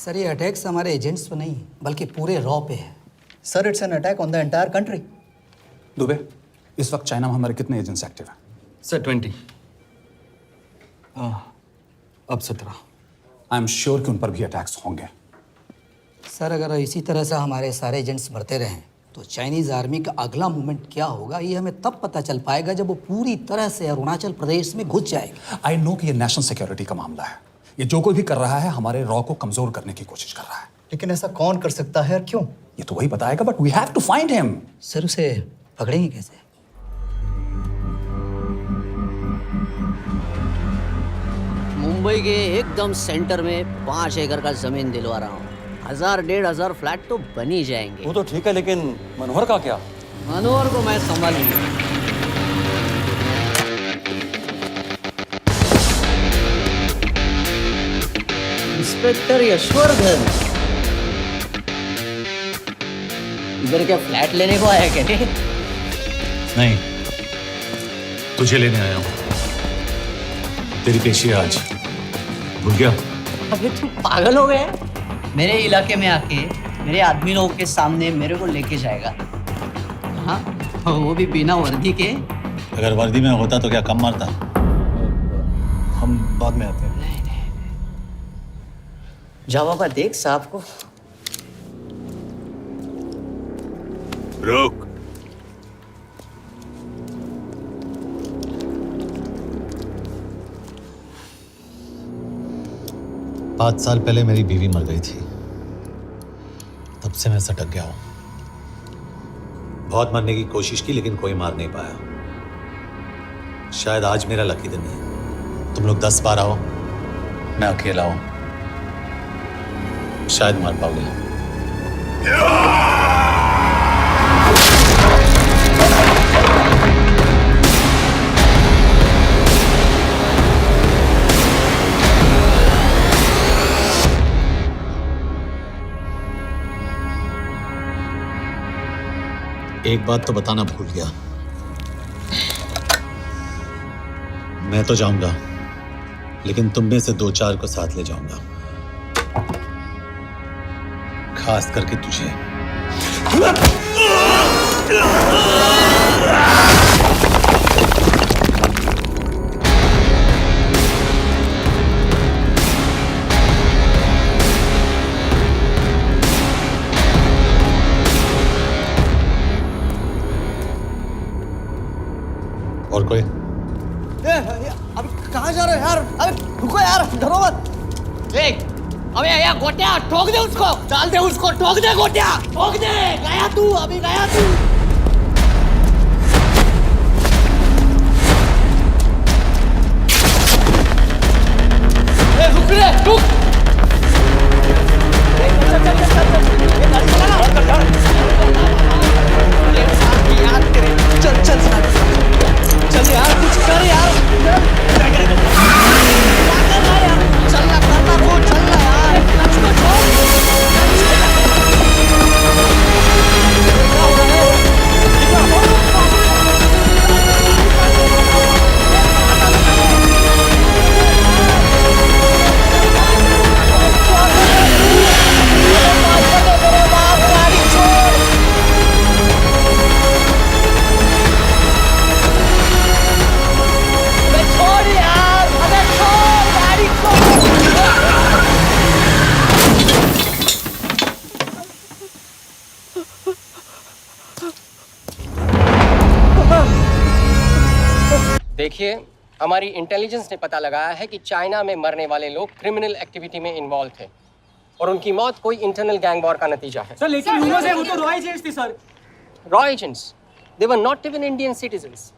Sir ये attacks हमारे agents पे नहीं बल्कि पूरे रॉ पे है। Sir it's an attack on the entire country. Dubey, इस वक्त चाइना में हमारे कितने एजेंट्स एक्टिव हैं? सर 20। अब 17। आई एम श्योर कि उन पर भी अटैक्स होंगे। सर अगर इसी तरह से हमारे सारे एजेंट्स बढ़ते रहें तो चाइनीज़ आर्मी का अगला मूवमेंट क्या होगा ये हमें तब पता चल पाएगा जब वो पूरी तरह से अरुणाचल प्रदेश में घुस जाएगा। आई नो कि ये नेशनल सिक्योरिटी का मामला है। ये जो कोई भी कर रहा है हमारे रॉ को कमजोर करने की कोशिश कर रहा है। लेकिन ऐसा कौन कर सकता है और क्यों? ये तो वही बताएगा, but we have to find him. Sir उसे पकड़ेंगे कैसे? मुंबई के एकदम सेंटर में 5 एकड़ का जमीन दिलवा रहा हूँ। 1000-1500 फ्लैट तो बन ही जाएंगे। वो तो ठीक है, लेकिन मनोहर का क्या? मनोहर को मैं संभालूंगा। इंस्पेक्टर यशवर्धन, इधर क्या फ्लैट लेने को आया क्या? नहीं, तुझे लेने आया हूँ। तेरी पेशी है आज, भूल गया? अबे तू पागल हो गया? मेरे इलाके में आके मेरे आदमी लोगों के सामने मेरे को लेके जाएगा? हाँ, वो भी बिना वर्दी के। अगर वर्दी में होता तो क्या कम मारता? हम बाद में आते हैं। जा बाबा, देख साहब को। रुक। पाँच साल पहले मेरी बीवी मर गई थी, तब से मैं सटक गया हूं। बहुत मरने की कोशिश की लेकिन कोई मार नहीं पाया। शायद आज मेरा लकी दिन है। तुम लोग 10 बार आओ, मैं अकेला हूं, शायद मार पाओगे। एक बात तो बताना भूल गया, मैं तो जाऊंगा लेकिन तुम में से 2-4 को साथ ले जाऊंगा, खास करके तुझे। और कोई? अबे कहाँ जा रहे हो यार? अबे रुको यार, डरो मत। देख, अबे यार गोटिया, ठोक दे उसको, डाल दे उसको, ठोक दे गोटिया, ठोक दे। गया तू, अभी गया तू। रुक रे, रुक। चल चल चल चल, ये गाड़ी चला ना। यार तेरे, चल चल चल यार, कुछ कर यार। चल ना, करना वो, चल ना यार। उसको छोड़। देखिए, हमारी इंटेलिजेंस ने पता लगाया है कि चाइना में मरने वाले लोग क्रिमिनल एक्टिविटी में इन्वॉल्व थे और उनकी मौत कोई इंटरनल गैंग वॉर का नतीजा है। सर लेकिन ह्यूमर्स है, वो तो रॉ एजेंट्स थी sir. Raw agents, they were not even Indian citizens.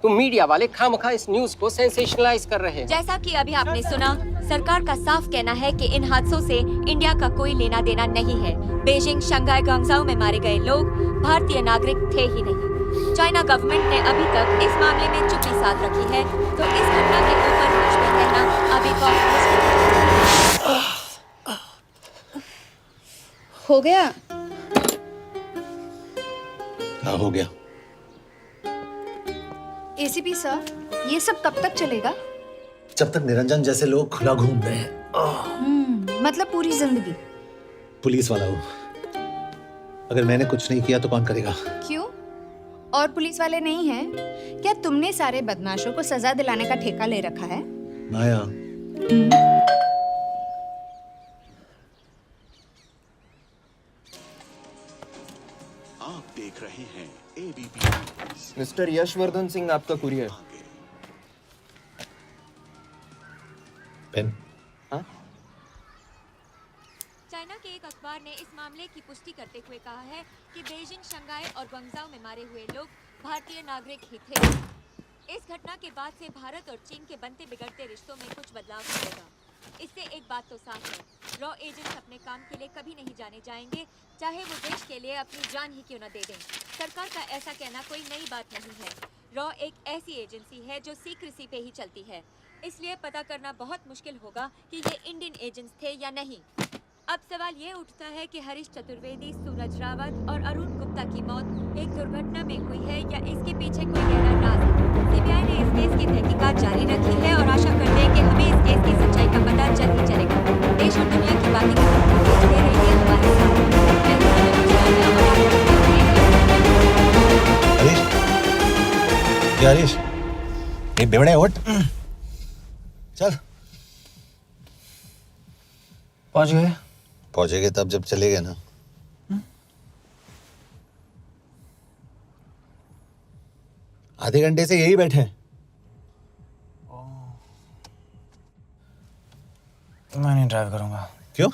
तो मीडिया वाले खामखा इस न्यूज को सेंसेशनलाइज कर रहे हैं। जैसा कि अभी आपने सुना, सरकार का साफ कहना है कि इन हादसों से इंडिया का कोई लेना देना नहीं है। बीजिंग, शंघाई, ग्वांगझाओ में मारे गए लोग भारतीय नागरिक थे ही नहीं। चाइना गवर्नमेंट ने अभी तक इस मामले में चुप्पी साध रखी है, तो इस घटना के ऊपर कुछ भी कहना अभी हो गया। हाँ, हो गया। एसीपी सर, ये सब कब तक चलेगा? जब तक निरंजन जैसे लोग खुला घूम रहे हैं। मतलब पूरी जिंदगी? पुलिस वाला हूँ। अगर मैंने कुछ नहीं किया तो कौन करेगा? क्यों? और पुलिस वाले नहीं हैं? क्या तुमने सारे बदमाशों को सजा दिलाने का ठेका ले रखा है? माया, आप देख रहे हैं एबीपी। मिस्टर यशवर्धन सिंह आपका कुरियर। पेन। चाइना के एक अखबार ने इस मामले की पुष्टि करते हुए कहा है कि बीजिंग, शंघाई और ग्वांगझाओ में मारे हुए लोग भारतीय नागरिक ही थे। इस घटना के बाद से भारत और चीन के बनते बिगड़ते रिश्तों में कुछ बदलाव आएगा। इससे एक बात तो साफ है, रॉ एजेंट्स अपने काम के लिए कभी नहीं जाने जाएंगे, चाहे वो देश के लिए अपनी जान ही क्यों न दे दें। सरकार का ऐसा कहना कोई नई बात नहीं है। रॉ एक ऐसी एजेंसी है जो सीक्रेसी पे ही चलती है, इसलिए पता करना बहुत मुश्किल होगा कि ये इंडियन एजेंट्स थे या नहीं। अब सवाल ये उठता है कि हरीश चतुर्वेदी, सूरज रावत और अरुण गुप्ता की मौत एक दुर्घटना में हुई है या इसके पीछे कोई गहरा राज है। सीबीआई ने इस केस की तहकीकात जारी रखी है और आशा करते हैं कि हमें इस केस की सच्चाई का पता जल्द ही चलेगा। देश और दुनिया की बातें दे रही है हमारे साथ। हरीश, ये बेवड़े उठ, चल। पहुंच गए? पहुंचेंगे तब जब चलेगा ना। आधे घंटे से यही बैठे हैं। मैं नहीं ड्राइव करूंगा। क्यों?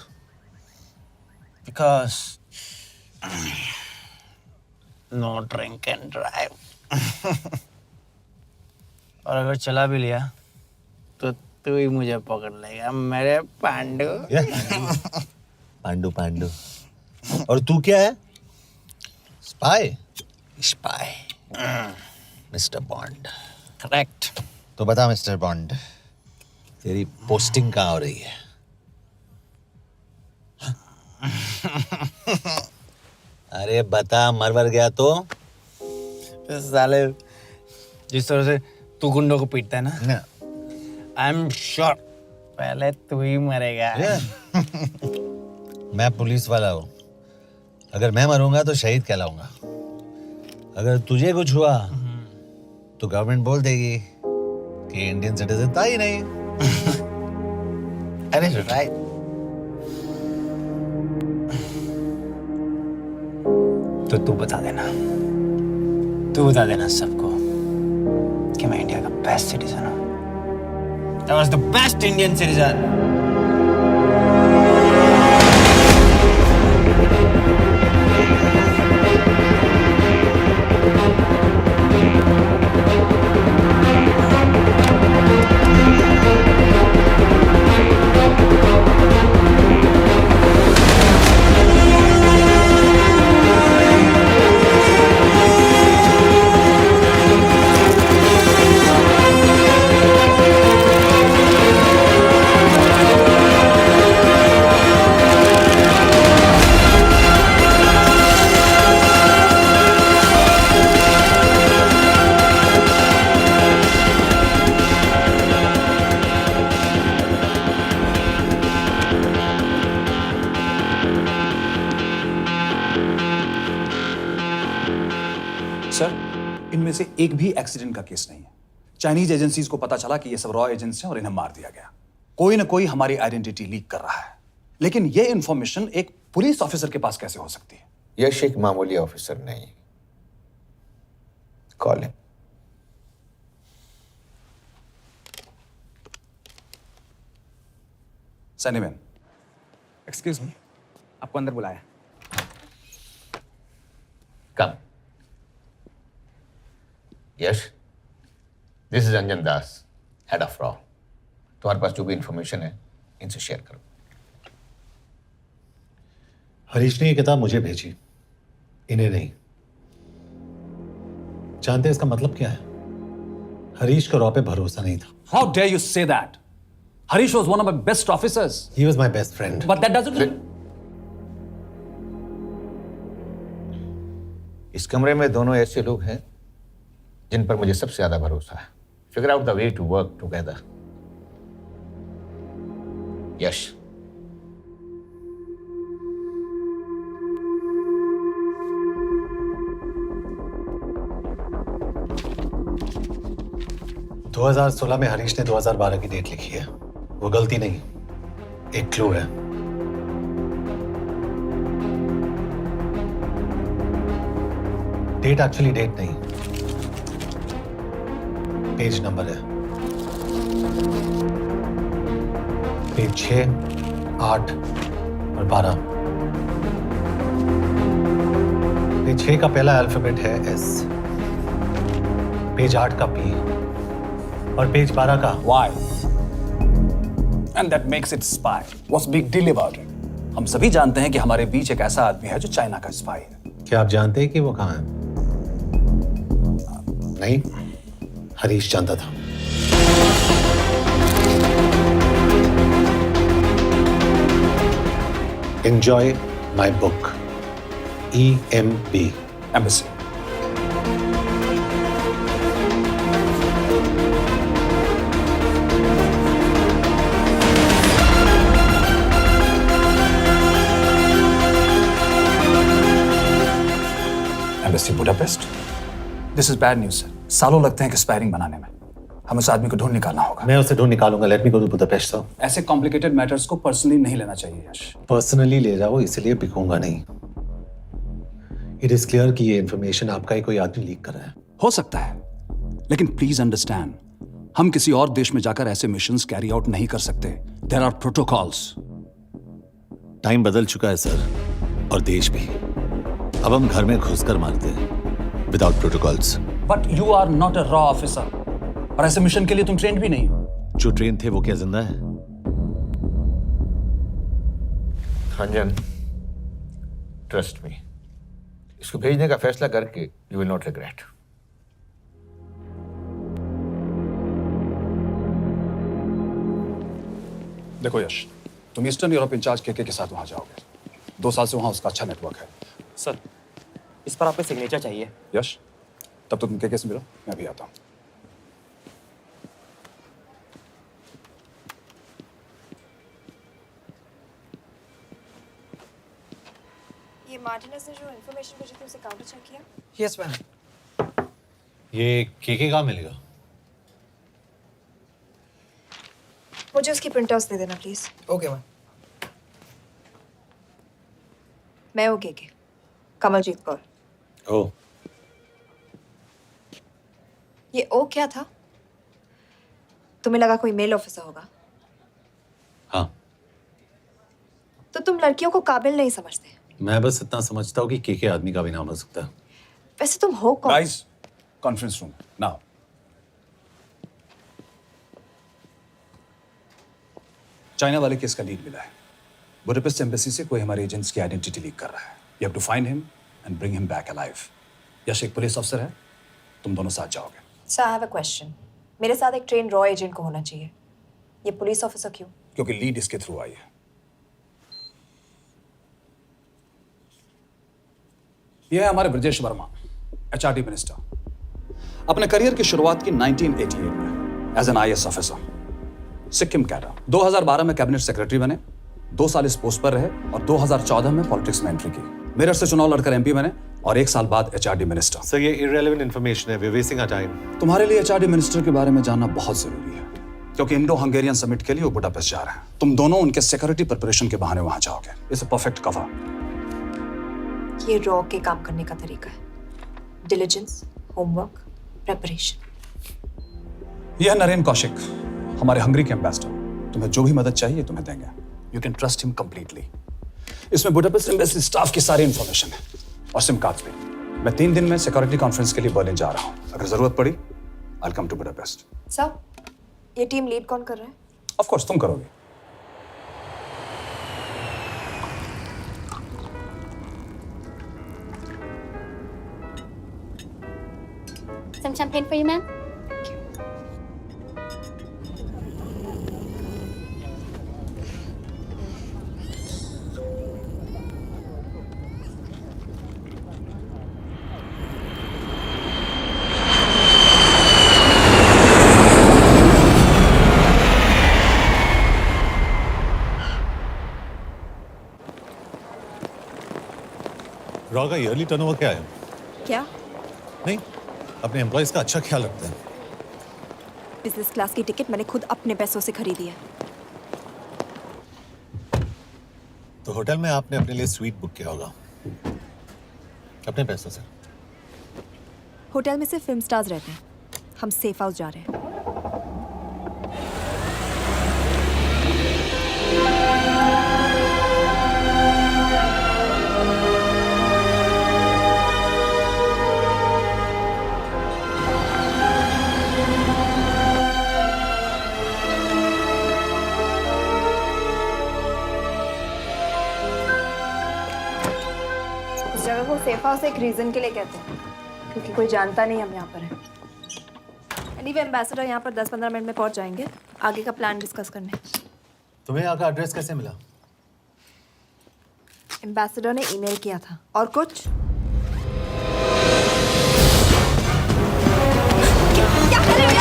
Because no drink and drive. और अगर चला भी लिया तो तू ही मुझे पकड़ लेगा मेरे पांडु। पांडु पांडु। और तू क्या है? Spy? Spy. Mister bond. Correct. तो बता मिस्टर बॉन्ड, तेरी पोस्टिंग कहाँ हो रही है? अरे बता, मरवर गया तो? साले जिस तरह से तू गुंडों को पीटता है ना, आई एम श्योर पहले तू ही मरेगा। मैं पुलिस वाला हूँ, अगर मैं मरूंगा तो शहीद कहलाऊंगा। अगर तुझे कुछ हुआ तो गवर्नमेंट बोल देगी कि इंडियन सिटीजन था ही नहीं। अरे राइट। तो तू बता देना सबको कि मैं इंडिया का बेस्ट सिटीजन हूँ। I was the best Indian citizen. Sir, इनमें से एक भी एक्सीडेंट का केस नहीं है। चाइनीज एजेंसीज को पता चला कि ये सब रॉ एजेंट्स हैं और इन्हें मार दिया गया। कोई ना कोई हमारी आइडेंटिटी लीक कर रहा है, लेकिन ये इंफॉर्मेशन एक पुलिस ऑफिसर के पास कैसे हो सकती है? यश एक मामूली ऑफिसर नहीं। Call him. सनीमैन, एक्सक्यूज मी, आपको अंदर बुलाया। Come. Yash, this is Anjan Das, head of रॉ। तुम्हारे पास जो भी इंफॉर्मेशन है इनसे शेयर करो। हरीश ने ये किताब मुझे भेजी, इन्हें नहीं। जानते हैं इसका मतलब क्या है? हरीश का रॉ पे भरोसा नहीं था। How dare you say that? Harish was one of my best officers. He was my best friend. But that doesn't. इस कमरे में दोनों ऐसे लोग हैं जिन पर मुझे सबसे ज्यादा भरोसा है। Figure out the way to work together. Yash, 2016 में हरीश ने 2012 की डेट लिखी है। वो गलती नहीं, एक क्लू है। डेट एक्चुअली डेट नहीं, पेज नंबर है। पेज 6, 8 और 12। पेज 6 का पहला अल्फाबेट है S, पेज 8 का P और पेज 12 का Why? And that makes it spy. What's big deal about it? हम सभी जानते हैं कि हमारे बीच एक ऐसा आदमी है जो चाइना का स्पाई है। क्या आप जानते हैं कि वो कहाँ है? नहीं, हरीश जानता था। Enjoy my book. EMB. Embassy. Embassy Budapest. This is bad news, sir. सालों लगते हैं एक्सपायरिंग बनाने में। हमें उस आदमी को ढूंढ निकालना होगा। मैं उसे ढूंढ निकालूंगा। Let me go to Budapest sir. ऐसे कॉम्प्लिकेटेड मैटर्स को पर्सनली नहीं लेना चाहिए यश। पर्सनली ले जाओ, इसलिए बिकूंगा नहीं। इट इज क्लियर कि ये इन्फॉर्मेशन आपका ही कोई आदमी लीक कर रहा है। हो सकता है, लेकिन प्लीज अंडरस्टैंड, हम किसी और देश में जाकर ऐसे मिशंस कैरी आउट नहीं कर सकते। There are protocols. टाइम बदल चुका है सर, और देश भी। अब हम घर में घुसकर मारते हैं without protocols. But you are not a रॉ ऑफिसर, और ऐसे मिशन के लिए तुम ट्रेंड भी नहीं हो। जो ट्रेन थे वो क्या जिंदा है? रंजन, ट्रस्ट मी, इसको भेजने का फैसला करके यू विल नॉट रिग्रेट। देखो यश, तुम ईस्टर्न यूरोप इंचार्ज के साथ वहां जाओगे। 2 साल से वहां उसका अच्छा नेटवर्क है। सर, इस पर आपके सिग्नेचर चाहिए। यश, तब तो तुम के से मिलो, मैं भी आता हूं। ये मार्टिनेस ने जो इन्फॉर्मेशन भेजी थी उसे काउंटर चेक किया? Yes ma'am. ये के कहाँ मिलेगा? मुझे उसकी प्रिंटआउट्स दे देना प्लीज। Okay ma'am. मैं हूँ के कमलजीत कौर। ओ, ये ओ क्या था? तुम्हें लगा कोई मेल ऑफिसर होगा? हाँ। तो तुम लड़कियों को काबिल नहीं समझते। मैं बस इतना समझता हूँ कि के आदमी का भी नाम हो सकता है। वैसे तुम हो कौन? Guys, conference room now. China वाले केस का लीड मिला है। बुडापेस्ट एम्बेसी से कोई हमारे एजेंट्स की आइडेंटिटी लीक कर रहा है। You have to find him and bring him back alive. Yash एक पुलिस अफसर है, तुम दोनों साथ जाओगे। Sir, I have a question. मेरे साथ एक ट्रेन रॉ एजेंट को होना चाहिए। ये पुलिस ऑफिसर क्यों? क्योंकि लीड इसके थ्रू आई है। यह है हमारे ब्रजेश वर्मा, एचआरडी मिनिस्टर। अपने करियर की शुरुआत की 1988 में as an IAS officer, Sikkim cadre. 2012 में कैबिनेट सेक्रेटरी बने, 2 साल इस पोस्ट पर रहे और 2014 में पॉलिटिक्स में एंट्री की। मेरठ से चुनाव लड़कर एमपी बने और 1 साल बाद एचआरडी मिनिस्टर। सर, ये इररिलेवेंट इंफॉर्मेशन है। We are wasting our time. तुम्हारे लिए एचआरडी मिनिस्टर के बारे में जानना बहुत जरूरी है, क्योंकि इंडो हंगेरियन समिट के लिए वो बुडापेस्ट जा रहे हैं। तुम दोनों उनके सिक्योरिटी प्रिपरेशन के बहाने वहां जाओगे। It's a perfect cover. ये रॉ के काम करने का तरीका है। Diligence, homework, preparation. यह नरेन कौशिक, हमारे हंगरी के एम्बेसडर। तुम्हें जो भी मदद चाहिए तुम्हें देंगे। You can trust him completely. इसमें बुडापेस्ट एम्बेसी स्टाफ की सारी इंफॉर्मेशन है और सिम कार्ड्स भी। मैं 3 दिन में सिक्योरिटी कॉन्फ्रेंस के लिए बर्लिन जा रहा हूँ। अगर जरूरत पड़ी, I will come to Budapest. Sir, ये टीम लीड कौन कर रहा है? ऑफ कोर्स तुम करोगे। Some champagne for you, ma'am. Raw का ईयरली टर्नओवर क्या है? क्या? नहीं, अपने एम्प्लॉइज का अच्छा ख्याल रखते हैं। बिजनेस क्लास की टिकट मैंने खुद अपने पैसों से खरीदी है। तो होटल में आपने अपने लिए स्वीट बुक किया होगा अपने पैसों से। होटल में सिर्फ फिल्म स्टार्स रहते हैं, हम सेफ हाउस जा रहे हैं। इस जगह को सेफ हाउस एक रीजन के लिए कहते हैं, क्योंकि कोई जानता नहीं हम यहाँ पर हैं। एनीवे एम्बेसडर यहाँ पर 10-15 मिनट में पहुँच जाएंगे आगे का प्लान डिस्कस करने। तुम्हें यहाँ का एड्रेस कैसे मिला? एम्बेसडर ने ईमेल किया था। और कुछ? क्या कर रहे हो?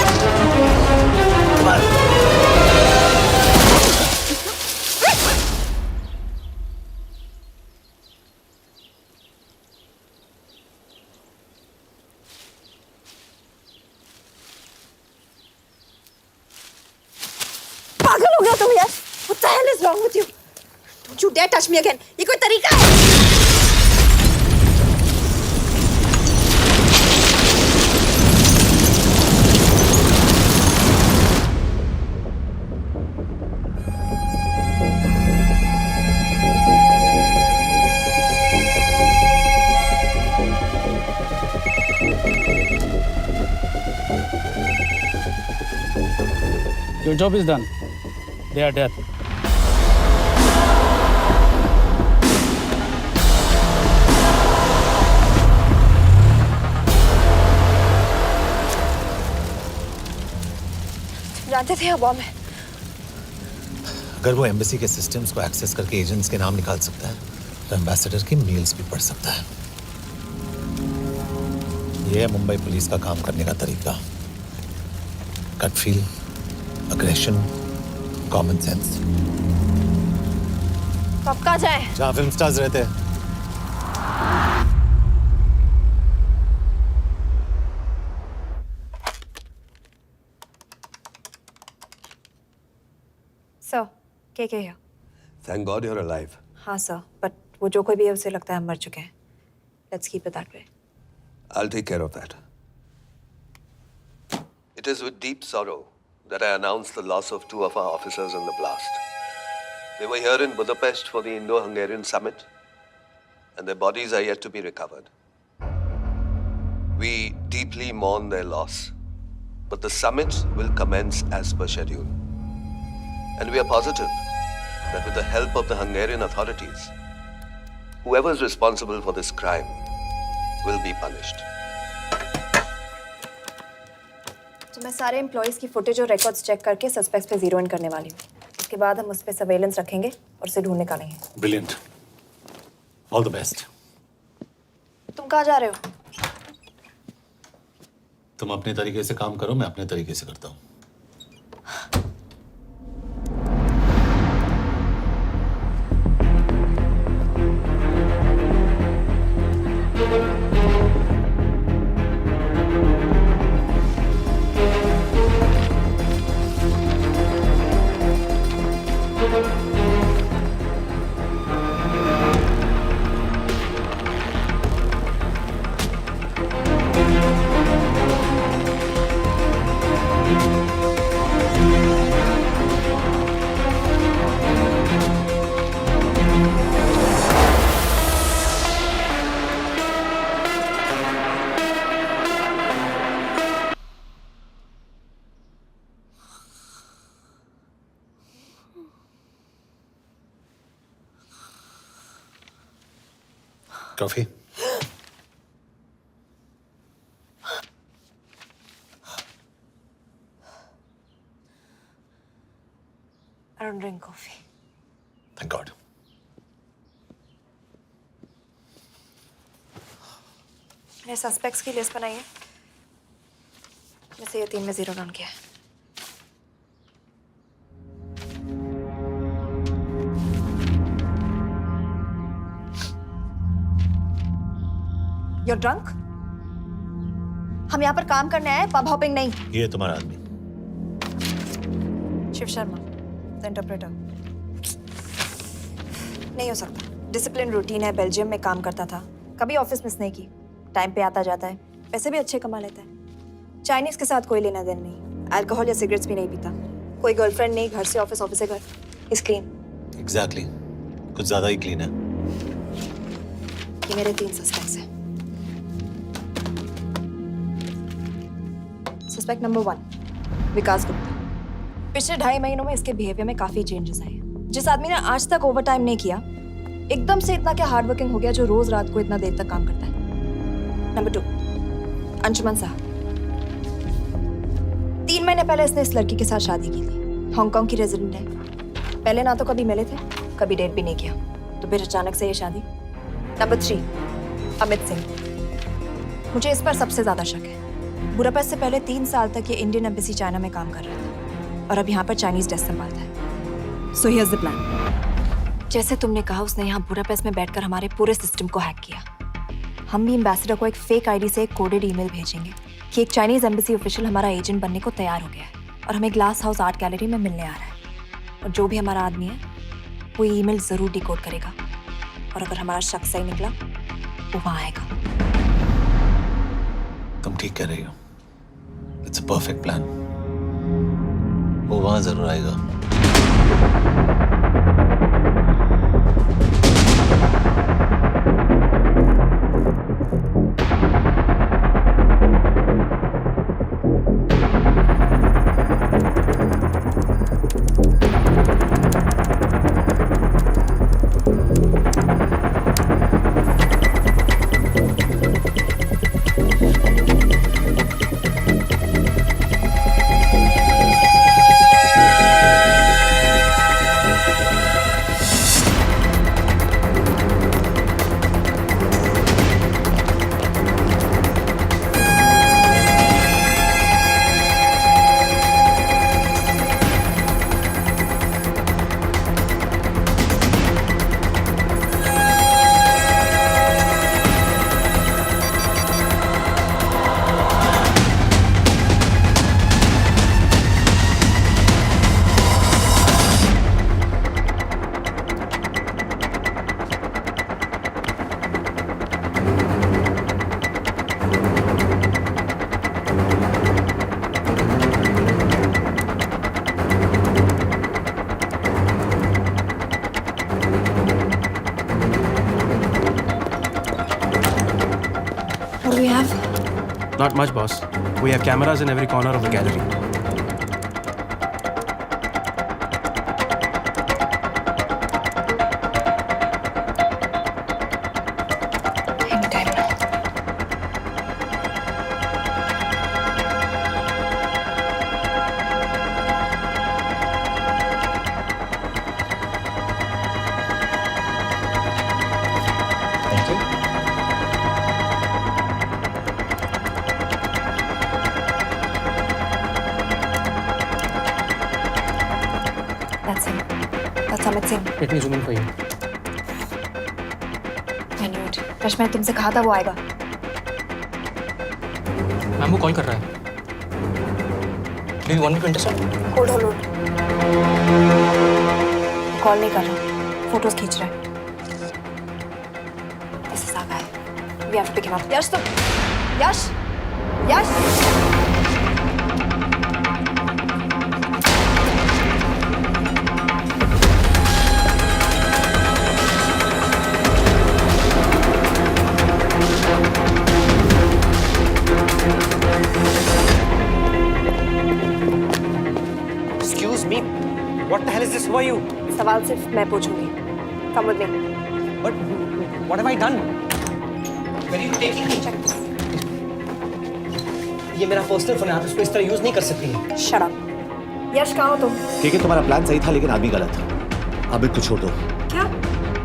पागल हो गया तुम यार? What the hell is wrong with you? Don't you dare touch me again. ये कोई तरीका है? Your job is done. They are dead. जानते थे यहाँ बॉम्ब है। अगर वो एम्बेसी के सिस्टम्स को एक्सेस करके एजेंट्स के नाम निकाल सकता है तो एम्बेसडर की मेल्स भी पढ़ सकता है। ये है मुंबई पुलिस का काम करने का तरीका। Gut feel, aggression, common sense. तो अब कहाँ जाए? जहाँ फिल्म स्टार्स रहते हैं। सर, के here? Thank God you're alive. हाँ सर, बट वो जो कोई भी है उसे लगता है हम मर चुके हैं। Let's keep it that way. I'll take care of that. It is with deep sorrow that I announce the loss of 2 of our officers in the blast. They were here in Budapest for the Indo-Hungarian summit, and their bodies are yet to be recovered. We deeply mourn their loss, but the summit will commence as per schedule. And we are positive that with the help of the Hungarian authorities, whoever is responsible for this crime will be punished. तो मैं सारे employees की footage और records check करके suspects पे zero in करने वाली हूँ। उसके बाद हम उस पे सर्वेलेंस रखेंगे और उसे ढूंढ निकालेंगे। Brilliant, all the best. तुम कहाँ जा रहे हो? तुम अपने तरीके से काम करो, मैं अपने तरीके से करता हूँ। Coffee? I don't drink coffee. Thank God. मैंने सस्पेक्ट्स की लिस्ट बनाई है। जैसे ये 3 में जीरो डाउन किया है। You're drunk? हम यहाँ पर काम करने आए, पब हॉपिंग नहीं। ये तुम्हारा आदमी। Shiv Sharma, the interpreter. नहीं हो सकता। डिसिप्लिन रूटीन है, बेल्जियम में काम करता था, कभी ऑफिस मिस नहीं की, टाइम पे आता जाता है, पैसे भी अच्छे कमा लेता है। चाइनीज के साथ कोई लेना देना नहीं, अल्कोहल या सिगरेट्स भी नहीं पीता, कोई गर्लफ्रेंड नहीं, घर से ऑफिस, ऑफिस से घर, इज क्लीन। एग्जैक्टली, कुछ ज्यादा ही क्लीन है। ये मेरे 3 सस्पेक्ट्स हैं। सस्पेक्ट नंबर 1, विकास गुप्ता। पिछले 2.5 महीनों में इसके बिहेवियर में काफी चेंजेस आए हैं। जिस आदमी ने आज तक ओवर टाइम नहीं किया, एकदम से इतना क्या हार्ड वर्किंग हो गया जो रोज रात को इतना देर तक काम करता है। नंबर 2, अंशुमन साहब। 3 महीने पहले इसने इस लड़की के साथ शादी की थी, हांगकांग की रेजिडेंट है। पहले ना तो कभी मिले थे, कभी डेट भी नहीं किया, तो फिर अचानक से ये शादी। नंबर 3, अमित सिंह। मुझे इस पर सबसे ज्यादा शक है। बुडापेस्ट से पहले 3 साल तक ये इंडियन एम्बेसी चाइना में काम कर रहा था और अब यहाँ पर चाइनीज डेस्क संभालता है। So here's the plan. जैसे तुमने कहा, उसने यहाँ बुडापेस्ट में बैठकर हमारे पूरे सिस्टम को हैक किया। हम भी एम्बेसडर को एक फेक आईडी से एक कोडेड ईमेल भेजेंगे कि एक चाइनीज एम्बेसी ऑफिशियल हमारा एजेंट बनने को तैयार हो गया है और हमें ग्लास हाउस आर्ट गैलरी में मिलने आ रहा है। और जो भी हमारा आदमी है वो ईमेल जरूर डिकोड करेगा और अगर हमारा शक सही निकला वो वहां आएगा। तुम ठीक कह रही हो, इट्स अ परफेक्ट प्लान। वो वहां जरूर आएगा। What do we have? Not much, boss. We have cameras in every corner of the gallery. Anytime now. Thank you. That's him. That's Amit Singh. Let me zoom in for you. I knew it. Rush, मैंने तुमसे कहा था वो आएगा। Ma'am वो call कर रहा है। Do you want me to intercept? Hold hold hold. Call नहीं कर रहा, फोटोज खींच रहा है। This is our guy. We have to pick him up. यश तुम, यश, यश। Excuse me. What the hell is this? Who are you? सवाल सिर्फ मैं पूछूंगी। Come with me. But what have I done? Where are you taking me? Check this. ये मेरा personal phone है, आप इसको इस तरह यूज नहीं कर सकती। Shut up. यश कहाँ हो तुम? ठीक है, तुम्हारा प्लान सही था लेकिन आदमी गलत था। अमित को छोड़ दो। क्या?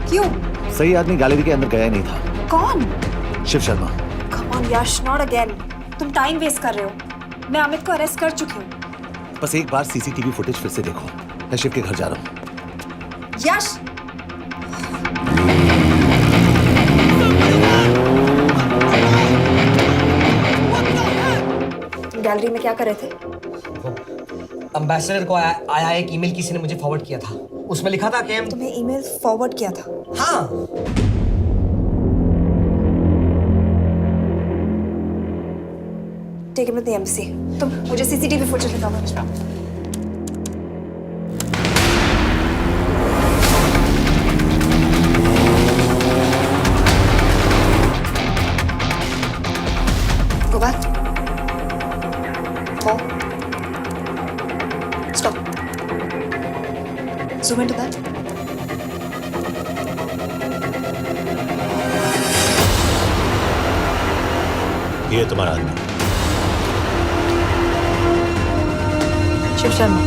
क्यों? सही आदमी गैलरी के अंदर गया नहीं था। कौन? Shiv Sharma. Come on Yash, not again. तुम टाइम वेस्ट कर रहे हो। मैं अमित को अरेस्ट कर चुकी हूँ। बस एक बार सीसीटीवी फुटेज फिर से देखो। मैं शिव के घर जा रहा हूँ। यश! गैलरी में क्या कर रहे थे? अम्बेसडर को आया एक ईमेल किसी ने मुझे फॉरवर्ड किया था। उसमें लिखा था कि हम तुम्हें ईमेल फॉरवर्ड किया था? हाँ। Take it with the embassy. तुम मुझे सीसीटीवी फुटेज दिखाओ। Go back. More. Stop. Zoom into that. ये तुम्हारा आदमी शिव शर्मा।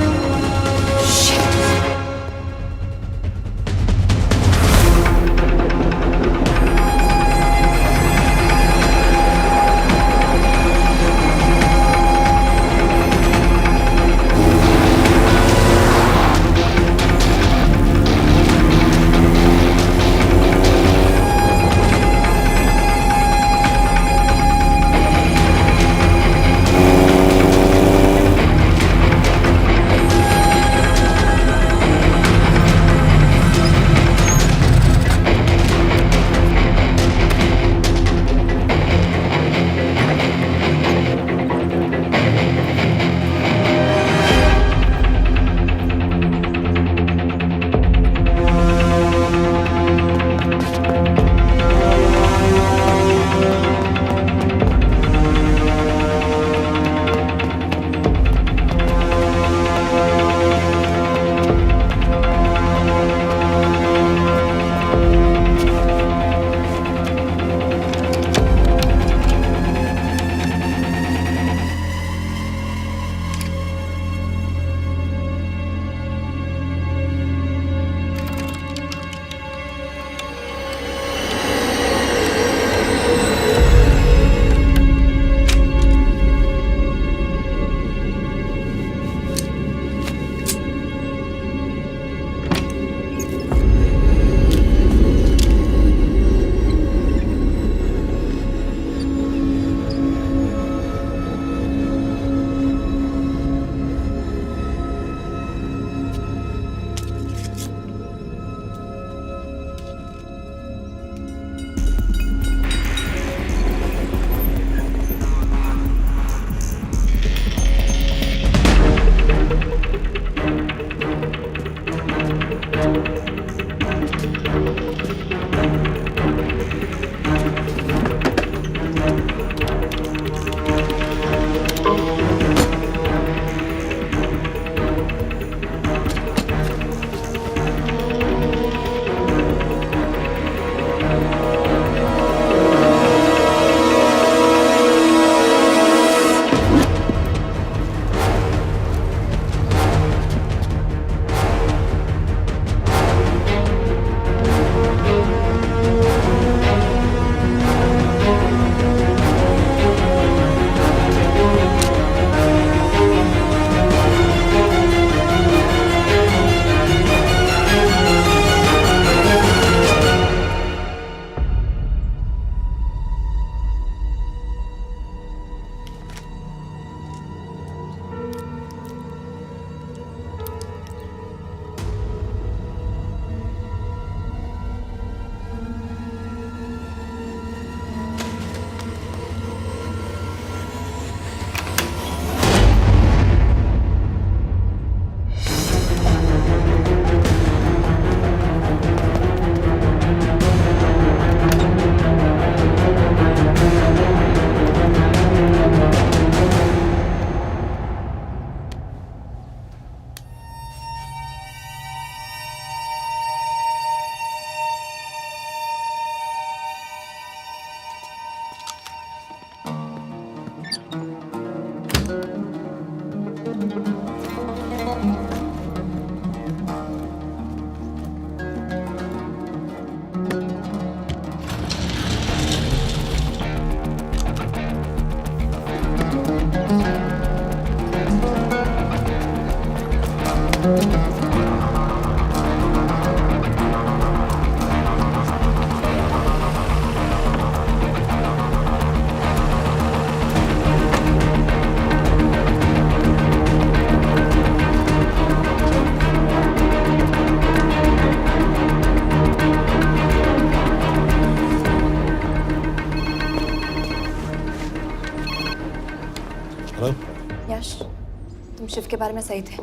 उसके बारे में सही थे।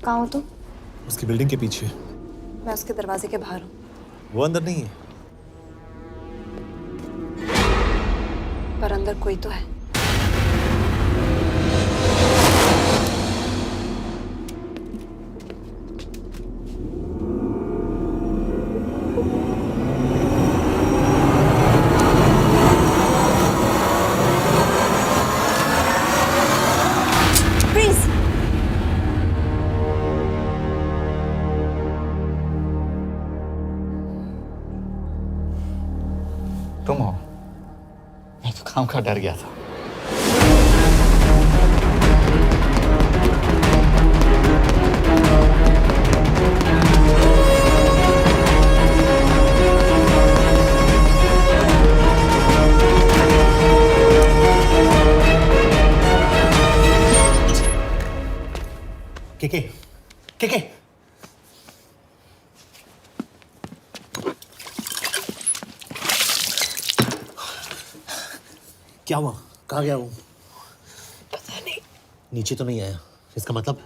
कहाँ हो तुम? उसकी बिल्डिंग के पीछे। मैं उसके दरवाजे के बाहर हूँ। वो अंदर नहीं है। पर अंदर कोई तो है। तुम हो? मैं तो काम का डर गया था। के क्या हुआ? कहाँ गया वो? पता नहीं। नीचे तो नहीं आया, इसका मतलब?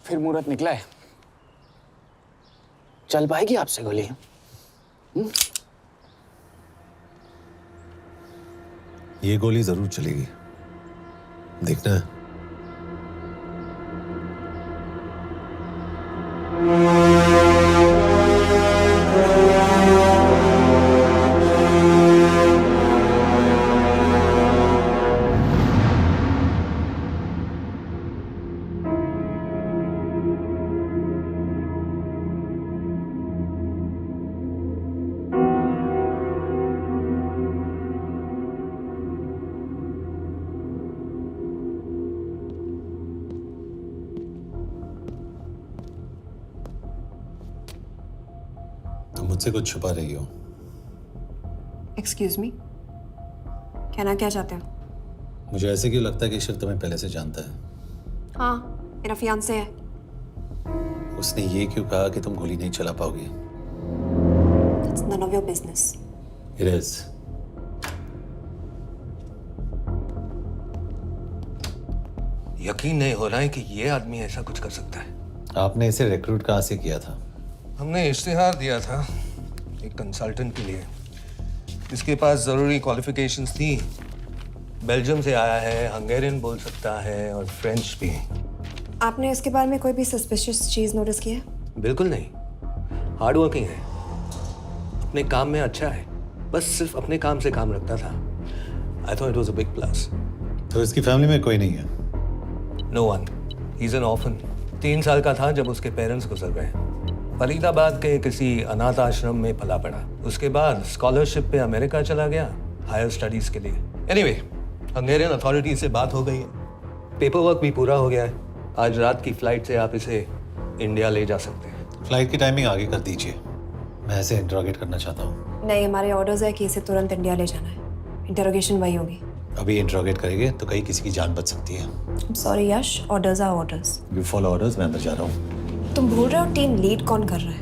फिर मुहूर्त निकला है। चल पाएगी आपसे गोली? ये गोली जरूर चलेगी। देखना है। तुम मुझसे कुछ छुपा रही हो। एक्सक्यूज मी, कहना क्या चाहते हो? मुझे ऐसे क्यों लगता है कि शिव तुम्हें पहले से जानता है? हाँ, मेरा फियांसे है। उसने ये क्यों कहा कि तुम गोली नहीं चला पाओगी? It's none of your business. It is. यकीन नहीं हो रहा है कि ये आदमी ऐसा कुछ कर सकता है। आपने इसे रिक्रूट कहाँ से किया था? हमने इश्तिहार दिया था एक कंसल्टेंट के लिए, जिसके पास ज़रूरी क्वालिफिकेशंस थी। बेल्जियम से आया है, हंगेरियन बोल सकता है और फ्रेंच भी। आपने इसके बारे में कोई भी सस्पिशियस चीज नोटिस की है? बिल्कुल नहीं, हार्ड वर्किंग है, अपने काम में अच्छा है, बस सिर्फ अपने काम से काम रखता था। I thought it was a big plus. तो इसकी फैमिली में कोई नहीं है? No one, he is an orphan. 3 साल का था जब उसके पेरेंट्स गुजर गए। फरीदाबाद के किसी अनाथ आश्रम में पला पड़ा। उसके बाद स्कॉलरशिप पे अमेरिका चला गया हायर स्टडीज के लिए। एनीवे, हंगेरियन अथॉरिटी से बात हो गई है, पेपर वर्क भी पूरा हो गया है। आज रात की फ्लाइट से आप इसे इंडिया ले जा सकते हैं। फ्लाइट की टाइमिंग आगे कर दीजिए, मैं इसे इंटरोगेट करना चाहता हूँ। नहीं, हमारे ऑर्डर्स है कि इसे तुरंत इंडिया ले जाना है। इंटरोगेशन वही होगी। अभी इंटरोगेट करेंगे तो कहीं किसी की जान बच सकती है। Sorry Yash, orders are orders. You follow orders, मैं अंदर जा रहा हूँ। तुम भूल रहे हो टीम लीड कौन कर रहा है?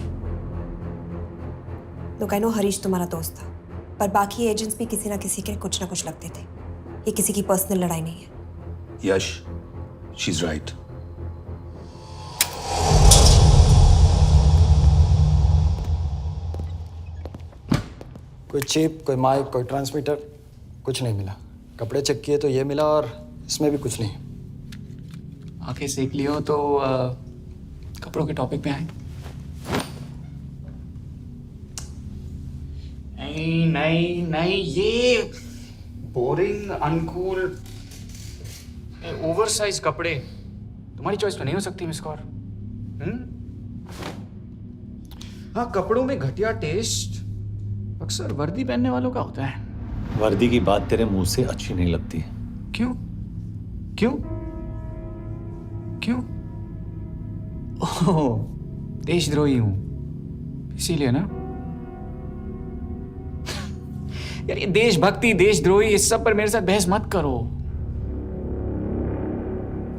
लोग आई नो हरीश तुम्हारा दोस्त था, पर बाकी एजेंट्स भी किसी ना किसी के कुछ ना कुछ लगते थे। ये किसी की पर्सनल लड़ाई नहीं है। यश, शी इज राइट। कोई चिप, कोई माइक, कोई ट्रांसमीटर, कुछ नहीं मिला। कपड़े चेक किए तो ये मिला और इसमें भी कुछ नहीं। आंखें सेक लियो तो कपड़ों के टॉपिक पे आए। नहीं नहीं नहीं, ये बोरिंग, अनकूल, ओवरसाइज कपड़े तुम्हारी चॉइस तो नहीं हो सकती मिस कौर। हाँ, कपड़ों में घटिया टेस्ट अक्सर वर्दी पहनने वालों का होता है। वर्दी की बात तेरे मुंह से अच्छी नहीं लगती। क्यों क्यों क्यों? ओह, देशद्रोही हूं इसीलिए ना। यार ये देशभक्ति, देशद्रोही, इस सब पर मेरे साथ बहस मत करो,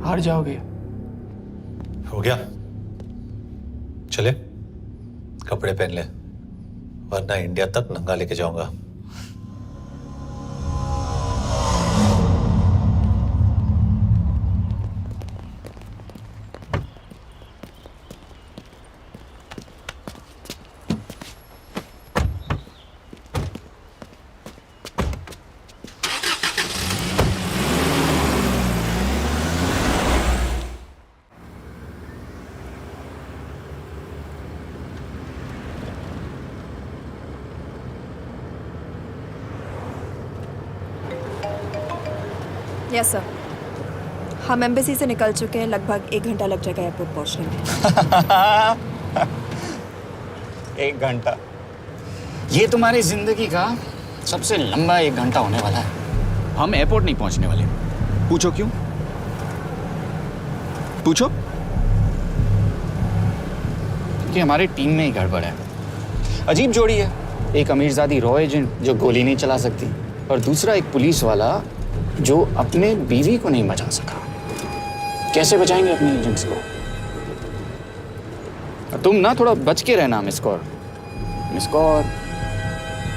हार जाओगे। हो गया, चले कपड़े पहन ले, वरना इंडिया तक नंगा लेके जाऊंगा। यस सर, हम एम्बेसी से निकल चुके हैं। लगभग 1 घंटा लग जाएगा एयरपोर्ट पहुंचने में। 1 घंटा? ये तुम्हारी जिंदगी का सबसे लंबा 1 घंटा होने वाला है। हम एयरपोर्ट नहीं पहुंचने वाले। पूछो क्यों? पूछो। क्योंकि हमारी टीम में ही गड़बड़ है। अजीब जोड़ी है, एक अमीरजादी रॉ एजेंट जो गोली नहीं चला सकती, और दूसरा एक पुलिस वाला जो अपने बीवी को नहीं बचा सका। कैसे बचाएंगे अपने एजेंट्स को? तुम ना थोड़ा बच के रहना मिस कौर, मिस कौर,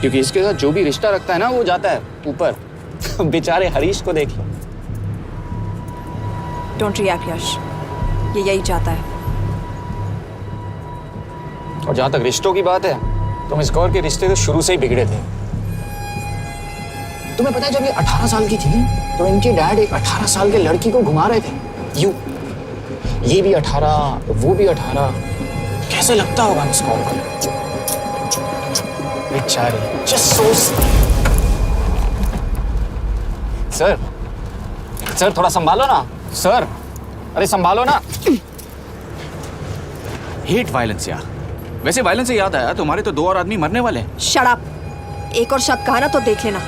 क्योंकि इसके साथ जो भी रिश्ता रखता है ना वो जाता है ऊपर। बेचारे हरीश को देख लो। डोंट रिएक्ट यश, ये यही चाहता है। और जहां तक रिश्तों की बात है तो मिस कौर के रिश्ते तो शुरू से ही बिगड़े थे। तुम्हें पता है जब ये 18 साल की थी तो इनके डैड एक 18 साल के लड़की को घुमा रहे थे यूं। ये भी 18, वो भी 18। कैसे लगता होगा मिस कॉल को? बेचारी, जस्ट सो। सर थोड़ा संभालो ना सर, अरे संभालो ना। हेट वायलेंस यार। वैसे वायलेंस से याद आया, तुम्हारे तो 2 और आदमी मरने वाले हैं। Shut up. एक और शब्द कहा ना तो देख लेना।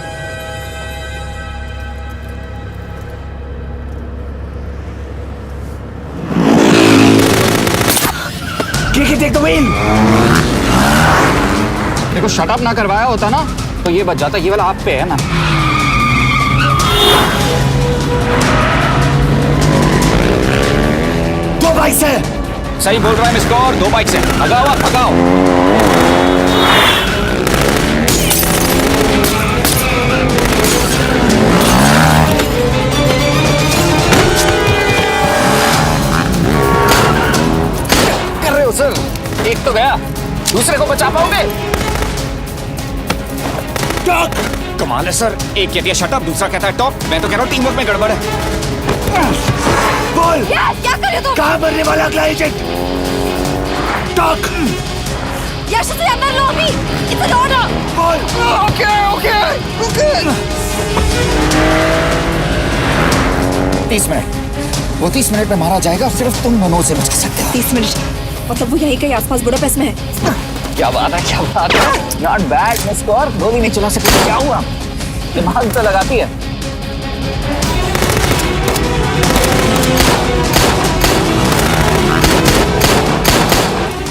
Take the wheel. देखो शट अप ना करवाया होता ना तो ये बच जाता। ये वाला आप पे है ना। दो बाइक से। सही बोल रहा है मिस कौर, 2 बाइक से। भगाओ आप, भगाओ। कर रहे हो सर? एक तो गया, दूसरे को बचा पाओगे? टॉक। कमाल है सर, एक कहती है शट अप, दूसरा कहता है टॉक। मैं तो कह रहा हूँ टीम वर्क में गड़बड़ है। बोल क्या कर रहे हो तुम? कहाँ मरने वाला अगला एजेंट? टॉक। यश से अंदर लो अभी। It's an order. बोल। ओके। 30 मिनट। वो 30 मिनट में मारा जाएगा, सिर्फ तुम दोनों से बचा सकते हो। 30 मिनट मतलब वो यहीं कहीं आसपास बुडापेस्ट में है। क्या बात है। नॉट बैड मिस कौर, गोली नहीं चला सकती। क्या हुआ? दिमाग तो लगाती है।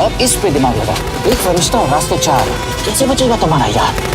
और इस पे दिमाग लगा। एक फरिश्ता और रास्ते 4। कैसे बचेगा तुम्हारा यार?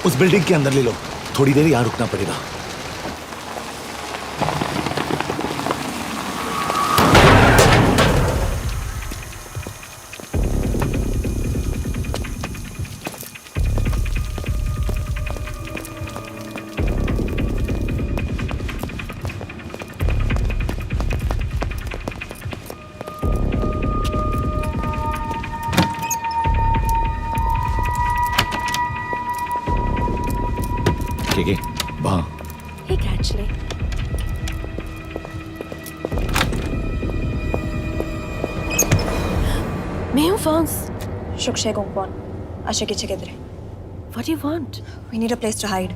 उस बिल्डिंग के अंदर ले लो, थोड़ी देर यहाँ रुकना पड़ेगा। वहाँ Hey, actually. मैं हूँ Fons. Shukshay Gongpon. Asha kiche kidre. What do you want? We need a place to hide.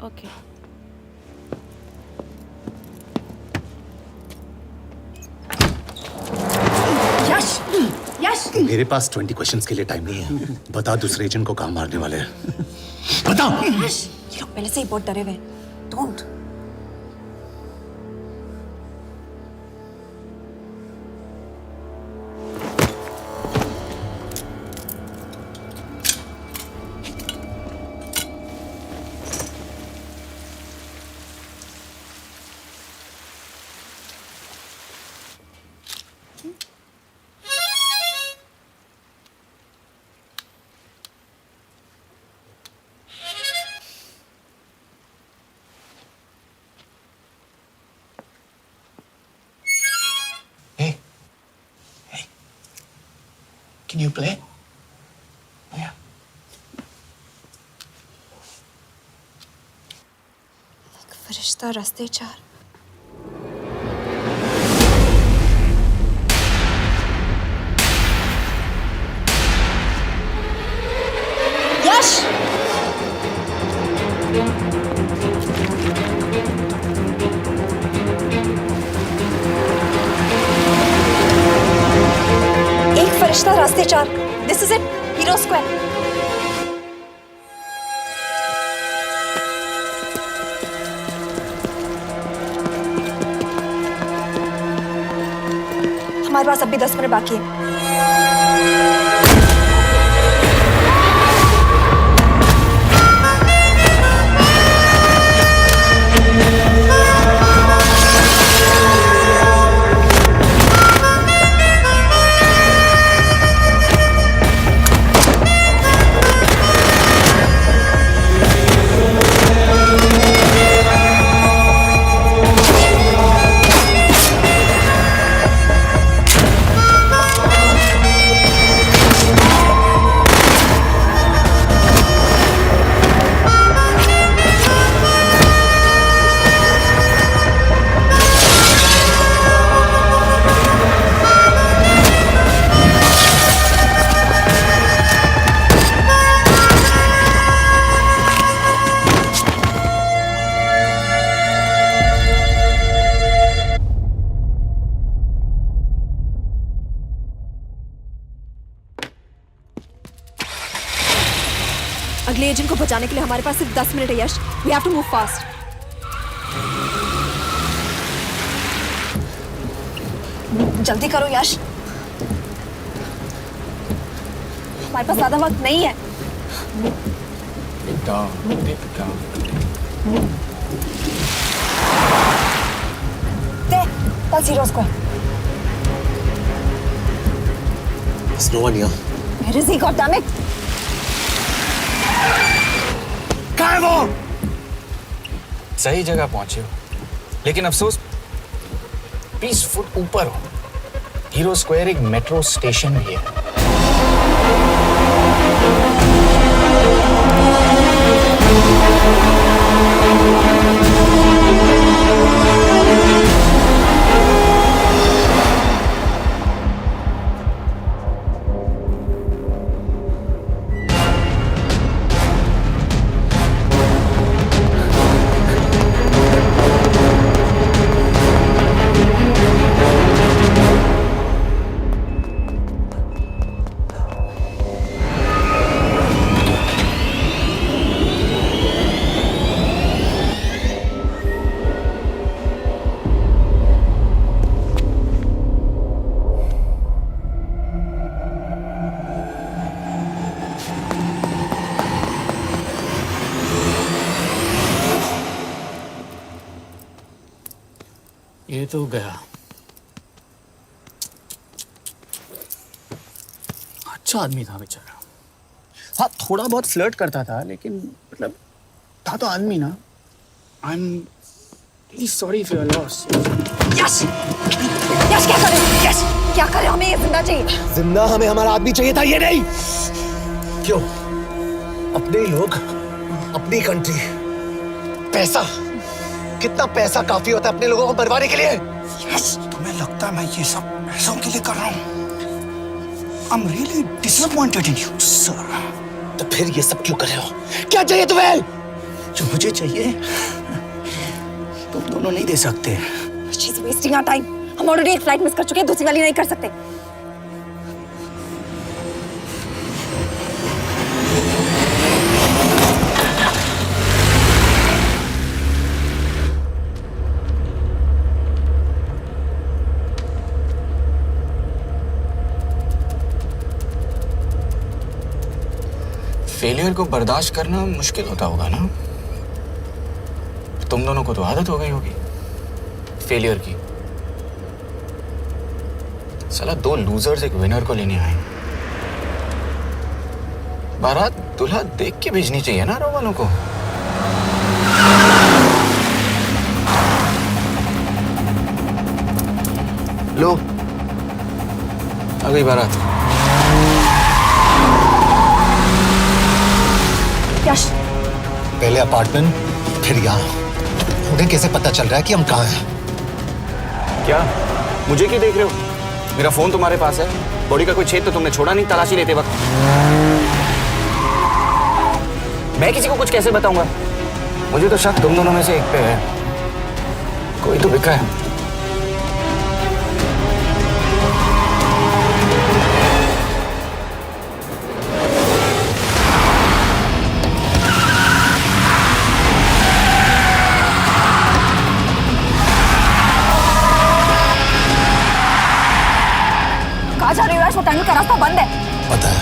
Okay. यश! यश! मेरे पास 20 क्वेश्चंस के लिए टाइम नहीं है। बता दूसरे एजेंट को कहाँ मारने वाले हैं। बता। यश! ये लोग पहले से ही बहुत डरे हुए हैं। Don't. Can you play? Yeah. फरिश्ता रास्ते चार। यश! एक फरिश्ता रास्ते चार। This is it, hero square. हमारे पास अभी 10 मिनट बाकी है। अगले एजेंट को बचाने के लिए हमारे पास सिर्फ 10 मिनट है Yash. We have to move fast. जल्दी करो यश, हमारे पास ज्यादा वक्त नहीं है। That's Zero Square. There's no one here. Where is he? God damn it! कहाँ है वो? सही जगह पहुंचे हो, लेकिन अफसोस 20 फुट ऊपर हो। हीरो स्क्वायर एक मेट्रो स्टेशन भी है। ये तो गया। अच्छा आदमी था बेचारा। हाँ, थोड़ा बहुत फ्लर्ट करता था, लेकिन मतलब था तो आदमी ना। I am really sorry for your loss. Yash! Yash क्या करे? यश क्या करे? हमें ये जिंदा चाहिए। जिंदा हमें हमारा आदमी चाहिए था, ये नहीं। क्यों? अपने ही लोग, अपनी कंट्री, पैसा, कितना पैसा काफी होता है अपने लोगों को मरवाने के लिए? यस, तुम्हें लगता है मैं ये सब पैसों के लिए कर रहा हूँ? I'm really disappointed in you, sir. तो फिर ये सब क्यों कर रहे हो? क्या चाहिए तुम्हें? जो मुझे चाहिए तुम दोनों नहीं दे सकते। She's wasting our time. हम ऑलरेडी एक फ्लाइट मिस कर चुके हैं, दूसरी वाली नहीं कर सकते। फेलियर को बर्दाश्त करना मुश्किल होता होगा ना? तुम दोनों को तो आदत हो गई होगी फेलियर की। साला 2 लूजर्स एक विनर को लेने आए। बारात दूल्हा देख के भेजनी चाहिए ना रो वालों को। लो, आ गई बारात। यश, पहले अपार्टमेंट, फिर यहाँ। उन्हें कैसे पता चल रहा है कि हम कहाँ हैं? क्या मुझे क्यों देख रहे हो? मेरा फोन तुम्हारे पास है, बॉडी का कोई छेद तो तुमने छोड़ा नहीं तलाशी लेते वक्त। मैं किसी को कुछ कैसे बताऊंगा? मुझे तो शक तुम दोनों में से एक पे है, कोई तो बिका है। कहाँ जा रही हो यश? वो टनल का रास्ता बंद है। पता है।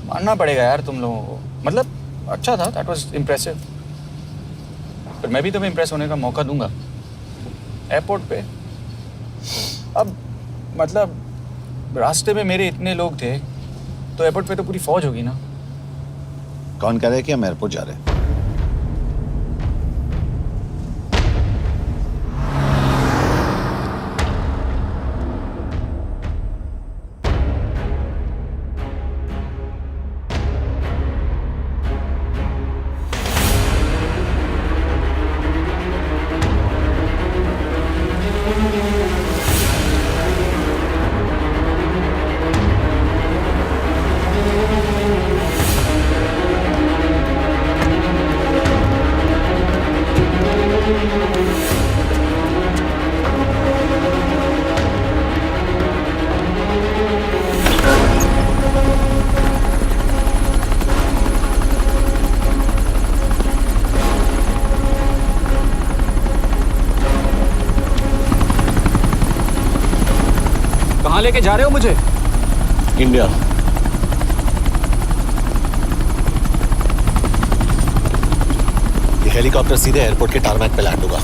मानना पड़ेगा यार तुम लोगों को, मतलब अच्छा था, दैट वाज इम्प्रेसिव। पर मैं भी तुम्हें इम्प्रेस होने का मौका दूंगा एयरपोर्ट पे। अब मतलब रास्ते में मेरे इतने लोग थे तो एयरपोर्ट पे तो पूरी फौज होगी ना। कौन कह रहा है कि हम एयरपोर्ट जा रहे हैं? कहाँ लेके जा रहे हो मुझे? इंडिया। ये हेलीकॉप्टर सीधे एयरपोर्ट के टारमैक पे लैंड होगा।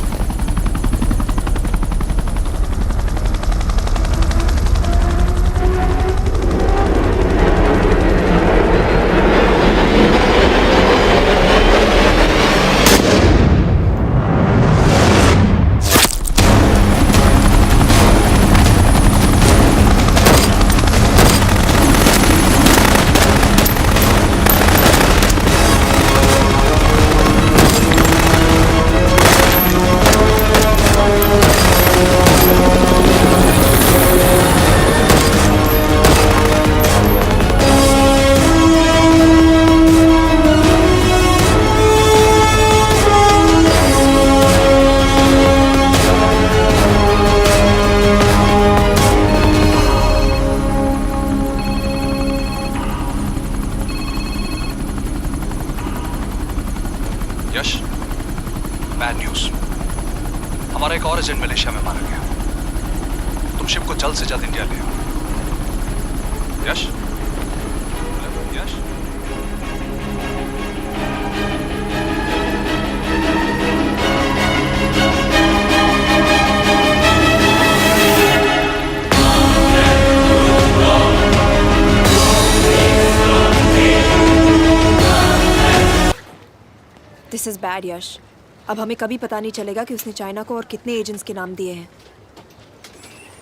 यश, बैड न्यूज। हमारा एक और एजेंट मलेशिया में मारा गया। तुम शिप को जल्द से जल्द इंडिया ले आओ। यश, यश। दिस इज बैड यश। अब हमें कभी पता नहीं चलेगा कि उसने चाइना को और कितने एजेंट्स के नाम दिए हैं।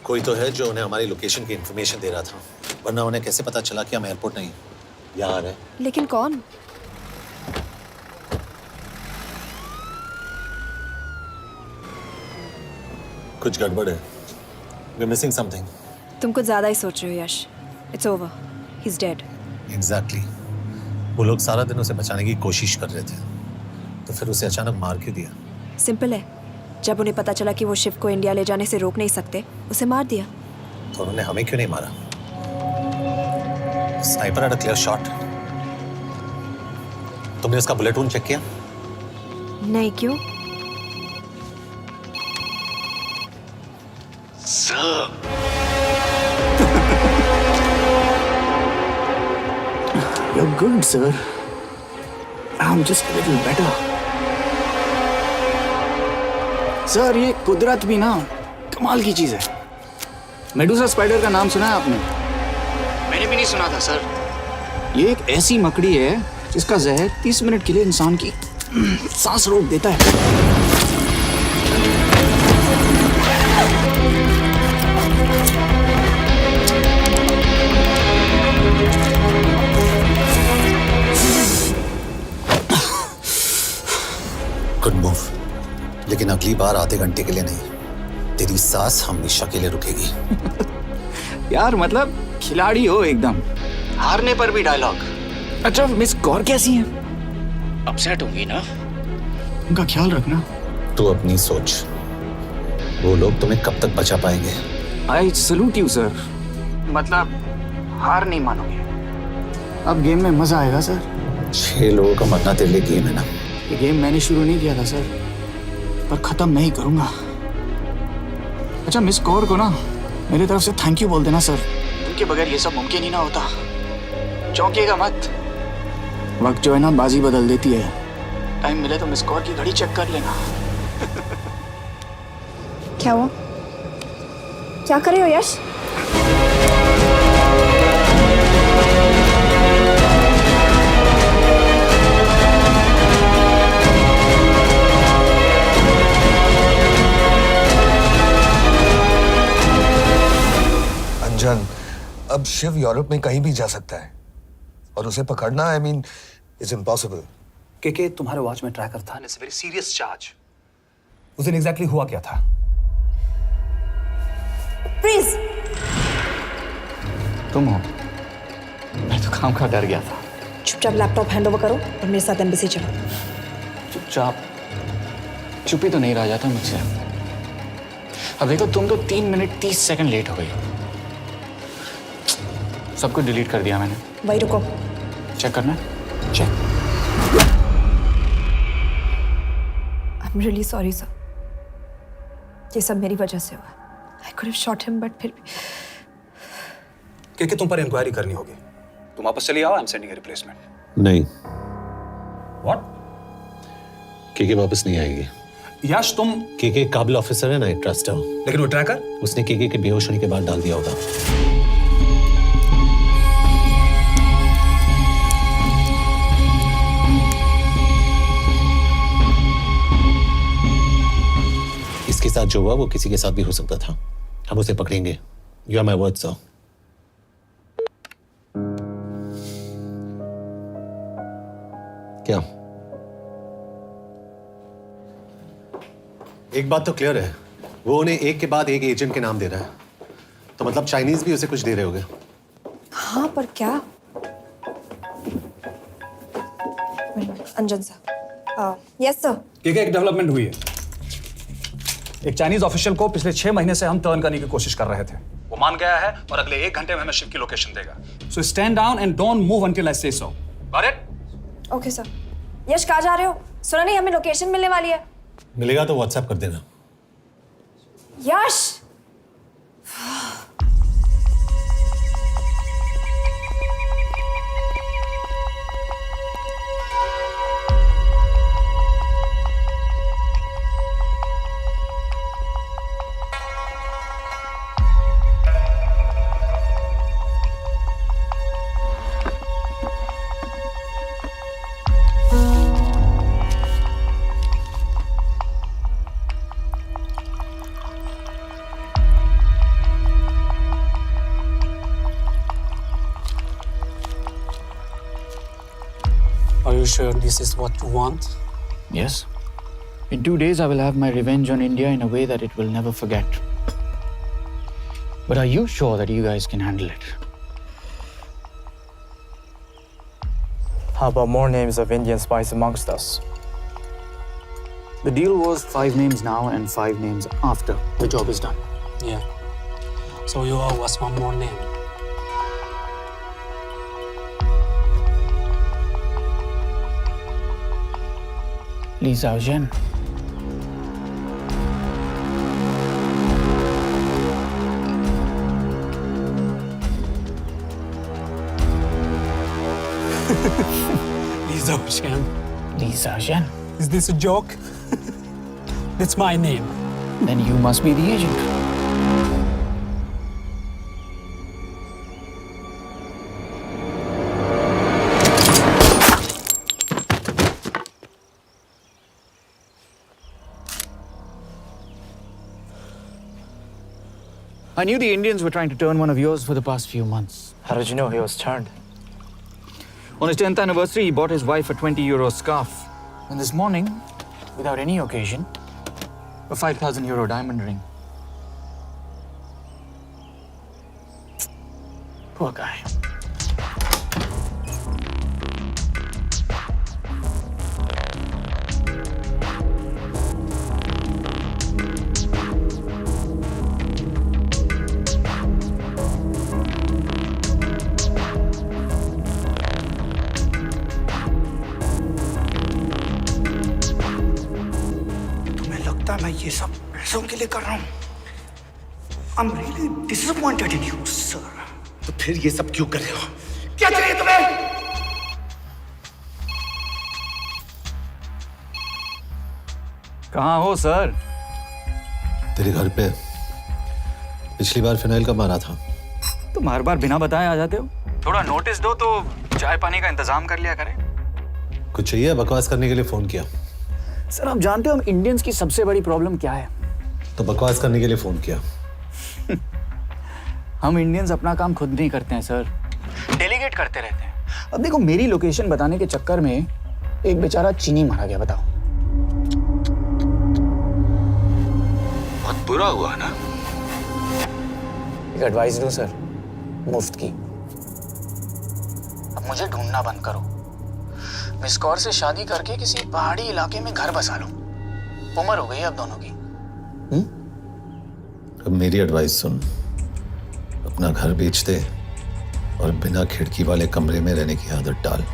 कोई तो है जो उन्हें हमारी लोकेशन की इंफॉर्मेशन दे रहा था, वरना उन्हें कैसे पता चला कि हम एयरपोर्ट नहीं यहाँ है। लेकिन कौन? कुछ गड़बड़ है। We're missing something. तुम कुछ ज्यादा ही सोच रहे हो Yash. It's over, he is dead. Exactly. वो लोग सारा दिन उसे बचाने की कोशिश कर रहे थे, तो फिर उसे अचानक मार क्यों दिया? सिंपल है, जब उन्हें पता चला कि वो शिप को इंडिया ले जाने से रोक नहीं सकते, उसे मार दिया। तो उन्होंने हमें क्यों नहीं मारा? Sniper had a clear shot. तुमने उसका बुलेट वुंड चेक किया? नहीं, क्यों? You're good, sir. I'm just a little better. Sir, ये कुदरत भी ना कमाल की चीज है। मेडुसा स्पाइडर का नाम सुना है आपने? मैंने भी नहीं सुना था सर। ये एक ऐसी मकड़ी है जिसका जहर 30 मिनट के लिए इंसान की सांस रोक देता है। गुड मूव, लेकिन अगली बार आधे घंटे के लिए नहीं, तेरी सांस हमेशा के लिए रुकेगी। यार मतलब खिलाड़ी हो एकदम, हारने पर भी डायलॉग। अच्छा, मिस कौर कैसी हैं? अपसेट होंगी ना? उनका ख्याल रखना। तू अपनी सोच, वो लोग तुम्हें कब तक बचा पाएंगे? I salute you sir. मतलब हार नहीं मानोगे। अब गेम में मजा आएगा सर। 6 लोगों का मरना तेरे लिए गेम है ना? ये गेम मैंने शुरू नहीं किया था सर, पर खत्म मैं ही करूंगा। अच्छा, मिस कौर को ना मेरी तरफ से थैंक यू बोल देना सर। उनके बगैर ये सब मुमकिन ही ना होता। चौंकिएगा मत, वक्त जो है ना बाजी बदल देती है। टाइम मिले तो मिस कौर की घड़ी चेक कर लेना। क्या हुआ? क्या कर रहे हो यश? अंजन, अब शिव यूरोप में कहीं भी जा सकता है और उसे पकड़ना, आई मीन, इट्स इम्पॉसिबल। के तुम्हारे वॉच में ट्रैकर था, इट्स वेरी सीरियस चार्ज। उस दिन एग्जैक्टली हुआ क्या था? प्लीज। तुम हो? मैं तो काम का डर गया था। चुपचाप लैपटॉप हैंड ओवर करो और मेरे साथ एम्बेसी चलो। चुपचाप? चुप ही तो नहीं रहा जाता मुझसे। अब देखो, तुम तो 3 मिनट 30 सेकंड लेट हो गई। सब कुछ डिलीट कर दिया मैंने। वही रुको, चेक करना? Check. I am really sorry sir, ये सब मेरी वजह से हुआ। I could have shot him, but फिर भी। के तुम पर इंक्वायरी करनी होगी। तुम वापस चली आओ, I am sending a replacement. नहीं। व्हाट? के वापस नहीं आएगी। यश, तुम के काबिल ऑफिसर है ना, आई ट्रस्ट है। लेकिन वो ट्रैकर उसने के बेहोश होने के बाद डाल दिया होगा। इसके साथ जो हुआ वो किसी के साथ भी हो सकता था। हम उसे पकड़ेंगे। You are my word sir. क्या? एक बात तो क्लियर है, वो उन्हें एक के बाद एक एजेंट के नाम दे रहा है, तो मतलब चाइनीज भी उसे कुछ दे रहे होंगे। हाँ, पर क्या? अंजन सर। Yes sir. एक डेवलपमेंट हुई है। एक चाइनीज ऑफिशियल को पिछले 6 महीने से हम टर्न करने की कोशिश कर रहे थे। वो मान गया है और अगले 1 घंटे में हमें शिप की लोकेशन देगा। So stand down and don't move until I say so. Got it? Okay sir. Yash, कहाँ जा रहे हो? सुना नहीं, हमें लोकेशन मिलने वाली है। मिलेगा तो व्हाट्सएप कर देना। यश, Are you sure this is what you want? Yes. In 2 days, I will have my revenge on India in a way that it will never forget. But are you sure that you guys can handle it? How about more names of Indian spies amongst us? The deal was 5 names now and 5 names after the job is done. Yeah. So you owe us one more name. Li Xiaozhen. Li Xiaozhen. Li Xiaozhen. Is this a joke? That's my name. Then you must be the agent. I knew the Indians were trying to turn one of yours for the past few months. How did you know he was turned? On his 10th anniversary, he bought his wife a 20-euro scarf. And this morning, without any occasion, a 5,000-euro diamond ring. Poor guy. मैं ये सब पैसों के लिए कर रहा हूँ। I'm really disappointed in you, sir. तो फिर ये सब क्यों कर रहे हो? क्या चाहिए तुम्हें? कहाँ हो सर? तेरे घर पे पिछली बार फिनाइल का मारा था। तुम हर बार बिना बताए आ जाते हो। थोड़ा नोटिस दो तो चाय पानी का इंतजाम कर लिया करें। कुछ चाहिए? बकवास करने के लिए फोन किया। सर आप जानते हो हम इंडियंस की सबसे बड़ी प्रॉब्लम क्या है? तो बकवास करने के लिए फोन किया। हम इंडियंस अपना काम खुद नहीं करते हैं सर, डेलीगेट करते रहते हैं। अब देखो मेरी लोकेशन बताने के चक्कर में एक बेचारा चीनी मारा गया, बताओ। बहुत बुरा हुआ ना? एक एडवाइस दो सर, मुफ्त की। अब मुझे ढूंढना बंद करो। मिस कौर से शादी करके किसी पहाड़ी इलाके में घर बसा लो। उम्र हो गई है अब दोनों की। अब मेरी एडवाइस सुन, अपना घर बेच दे और बिना खिड़की वाले कमरे में रहने की आदत डाल।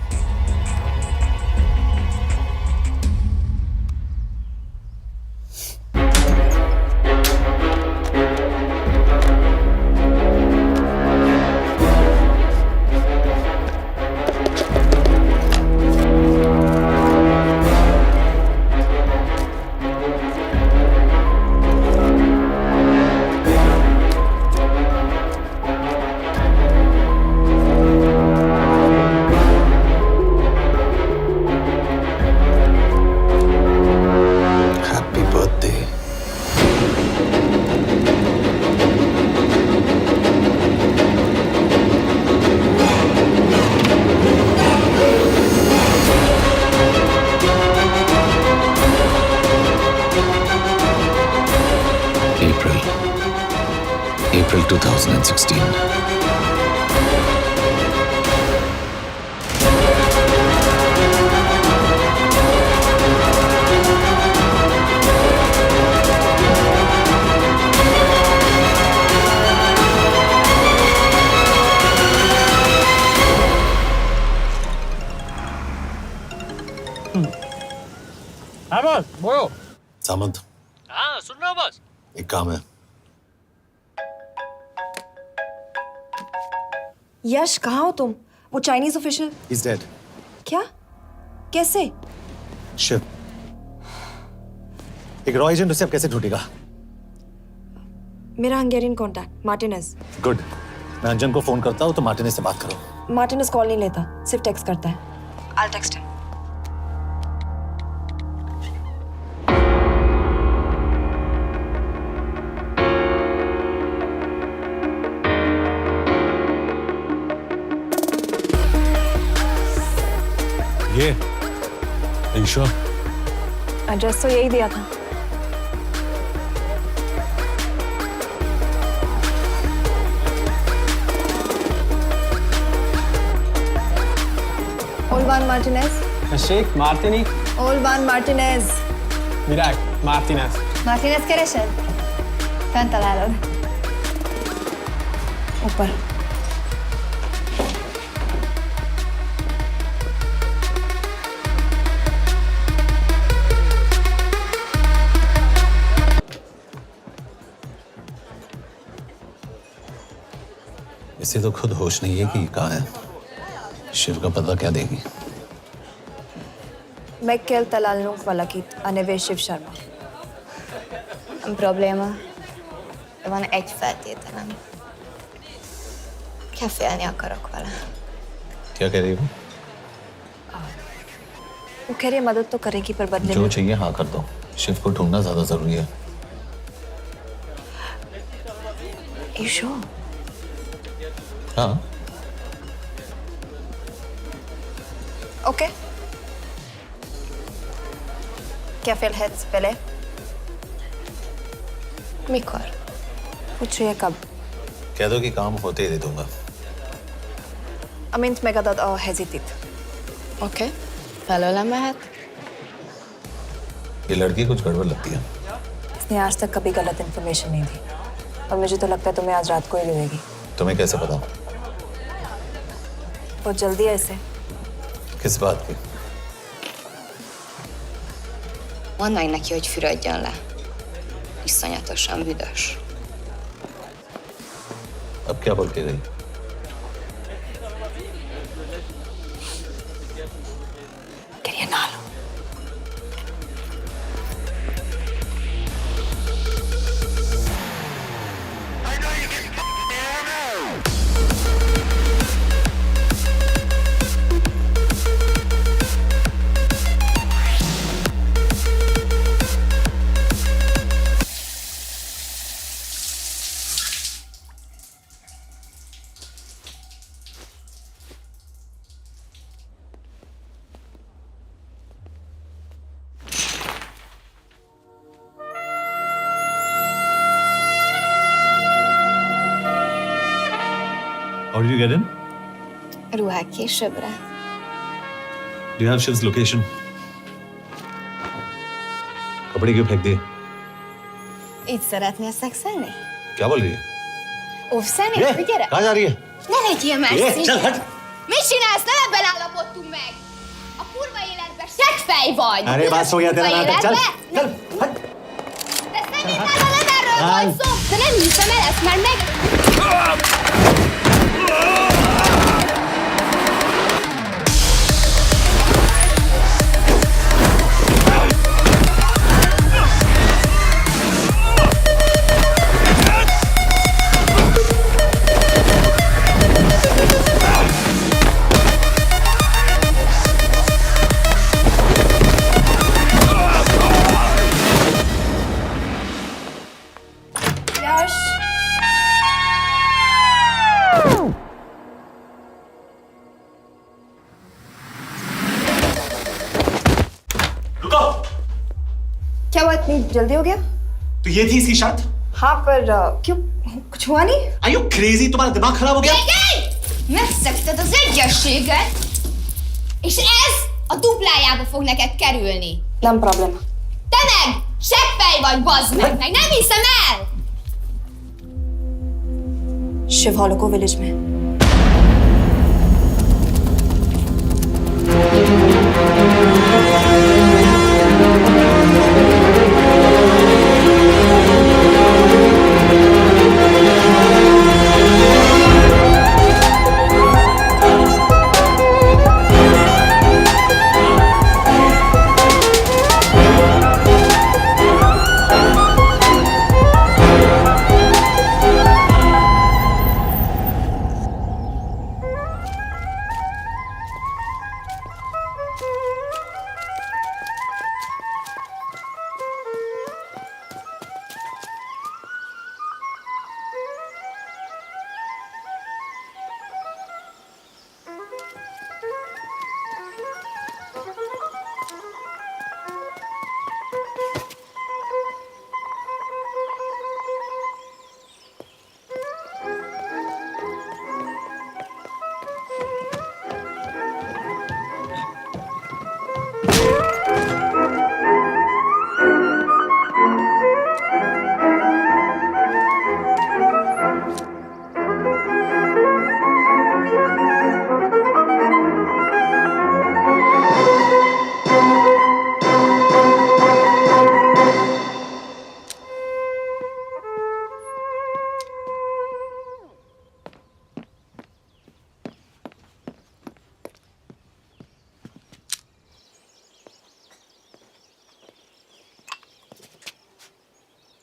April 2016. हाँ बॉस बोलो। सामंत, हाँ सुन रहा हूँ बॉस। एक काम है। यश कहाँ हो तुम? वो चाइनीज ऑफिशियल He's dead. क्या? कैसे? शिव, एक रॉ एजेंट उसे अब कैसे ढूंढेगा? मेरा हंगेरियन कॉन्टैक्ट मार्टिनेज। गुड, मैं अंजन को फोन करता हूँ तो मार्टिनेज से बात करो। मार्टिनेज कॉल नहीं लेता, सिर्फ टेक्स्ट करता है। I'll text him. ये ईशा, एड्रेस तो यही दिया था। Olvan Martinez. Sheikh Martini. Olvan Martinez. Virág Martinez. Martinez keresed? Fent találod. ऊपर। इसे तो खुद होश नहीं है कि कहाँ है। शिव का पता क्या देगी? Mekkel találnunk valakit, a neve Shiv Sharma. Probléma. Van egy feltételem. Kefélni akarok vele. क्या कह रही हो? वो कह रही है मदद तो करेगी पर बदले जो में। चाहिए हाँ कर दो। शिव को ढूंढना ज्यादा जरूरी है। You sure? हाँ। Okay. क्या félhetsz vele? Mikor? पूछ रही है कब? कह दो कि काम होते ही दे दूंगा। Amint megadod a hezitit. Oké. Felőlem mehet? ये लड़की कुछ गड़बड़ लगती है। इसने आज तक कभी गलत इन्फॉर्मेशन नहीं दी और मुझे तो लगता है तुम्हें आज रात को ही मिलेगी। तुम्हें कैसे पता? बहुत जल्दी है इसे। किस बात की? Mondd meg neki, hogy fürödjön le. Iszonyatosan büdös. अब क्या बोल के गई? Quería nalo. How did you get in? Ruhák későbbre. Do you have Shiv's location? कपड़े क्यों फेंक दिए? Így szeretnél szexelni? क्या बोल रही है? Óvszeni? ये, Gyere! कहाँ जा रही है? Ne legyél ये, messzi! चल हट! Mit csinálsz? Nem ebben állapodtunk meg! A kurva életben seggfej vagy! अरे बात हो गया तेरा नाटक, चल! चल, हट! De szerintem nem erről volt szó! De nem hiszem el ezt, mert meg... यश! रुको! क्या हुआ इतनी जल्दी हो गया? तो ये थी इसकी शर्त? हाँ पर क्यों? कुछ हुआ नहीं? Are you crazy? तुम्हारा दिमाग खराब हो गया? Megszegted az egyességet, és ez a duplájába fog neked kerülni. Nem probléma. Te meg! Seggfej vagy, bazd meg! Nem hiszem el! Shiv Holloko village में।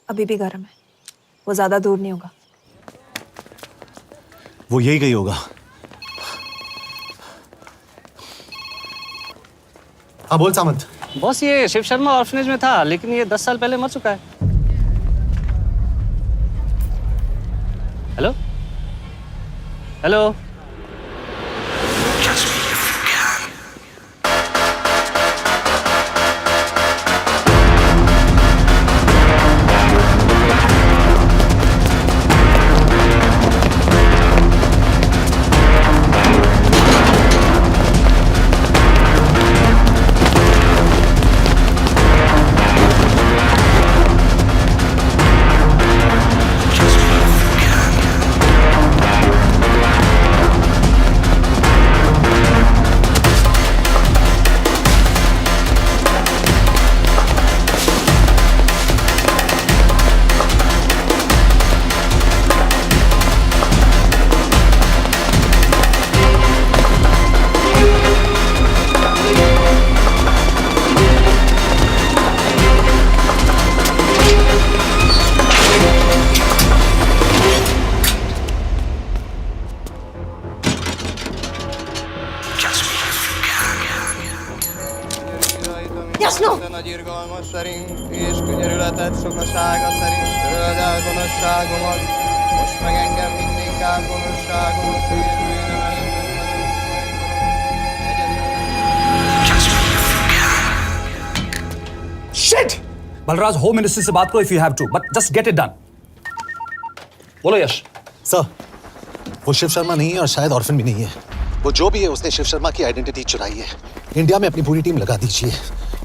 अभी भी गर्म है, वो ज्यादा दूर नहीं होगा। वो यही गई होगा। हाँ बोल सामंत। बॉस ये शिव शर्मा ऑर्फनेज में था, लेकिन ये 10 साल पहले मर चुका है। Hello hello. Jasno! Nagyirgalmas szerint és könyörületet sokasága szerint töröld el gonoszságomat, most meg engem mindinkább gonoszságomat félbűnöm Shit! Balraj, home ministry से बात करो if you have to, but just get it done. बोलो यश। सर, वो शिव शर्मा नहीं है और शायद orphan भी नहीं है। वो जो भी है उसने शिव शर्मा की आइडेंटिटी चुराई है। इंडिया में अपनी पूरी टीम लगा दीजिए,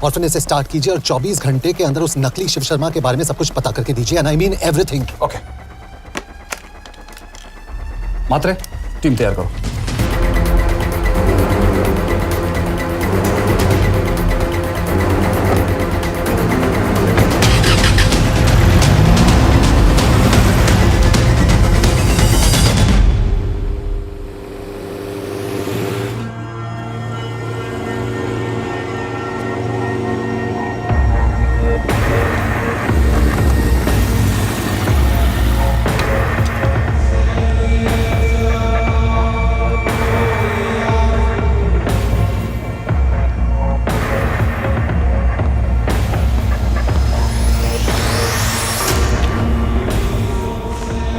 ऑर्फनेज से स्टार्ट कीजिए और 24 घंटे के अंदर उस नकली शिव शर्मा के बारे में सब कुछ पता करके दीजिए। And I mean everything. Okay. Matre, team तैयार करो।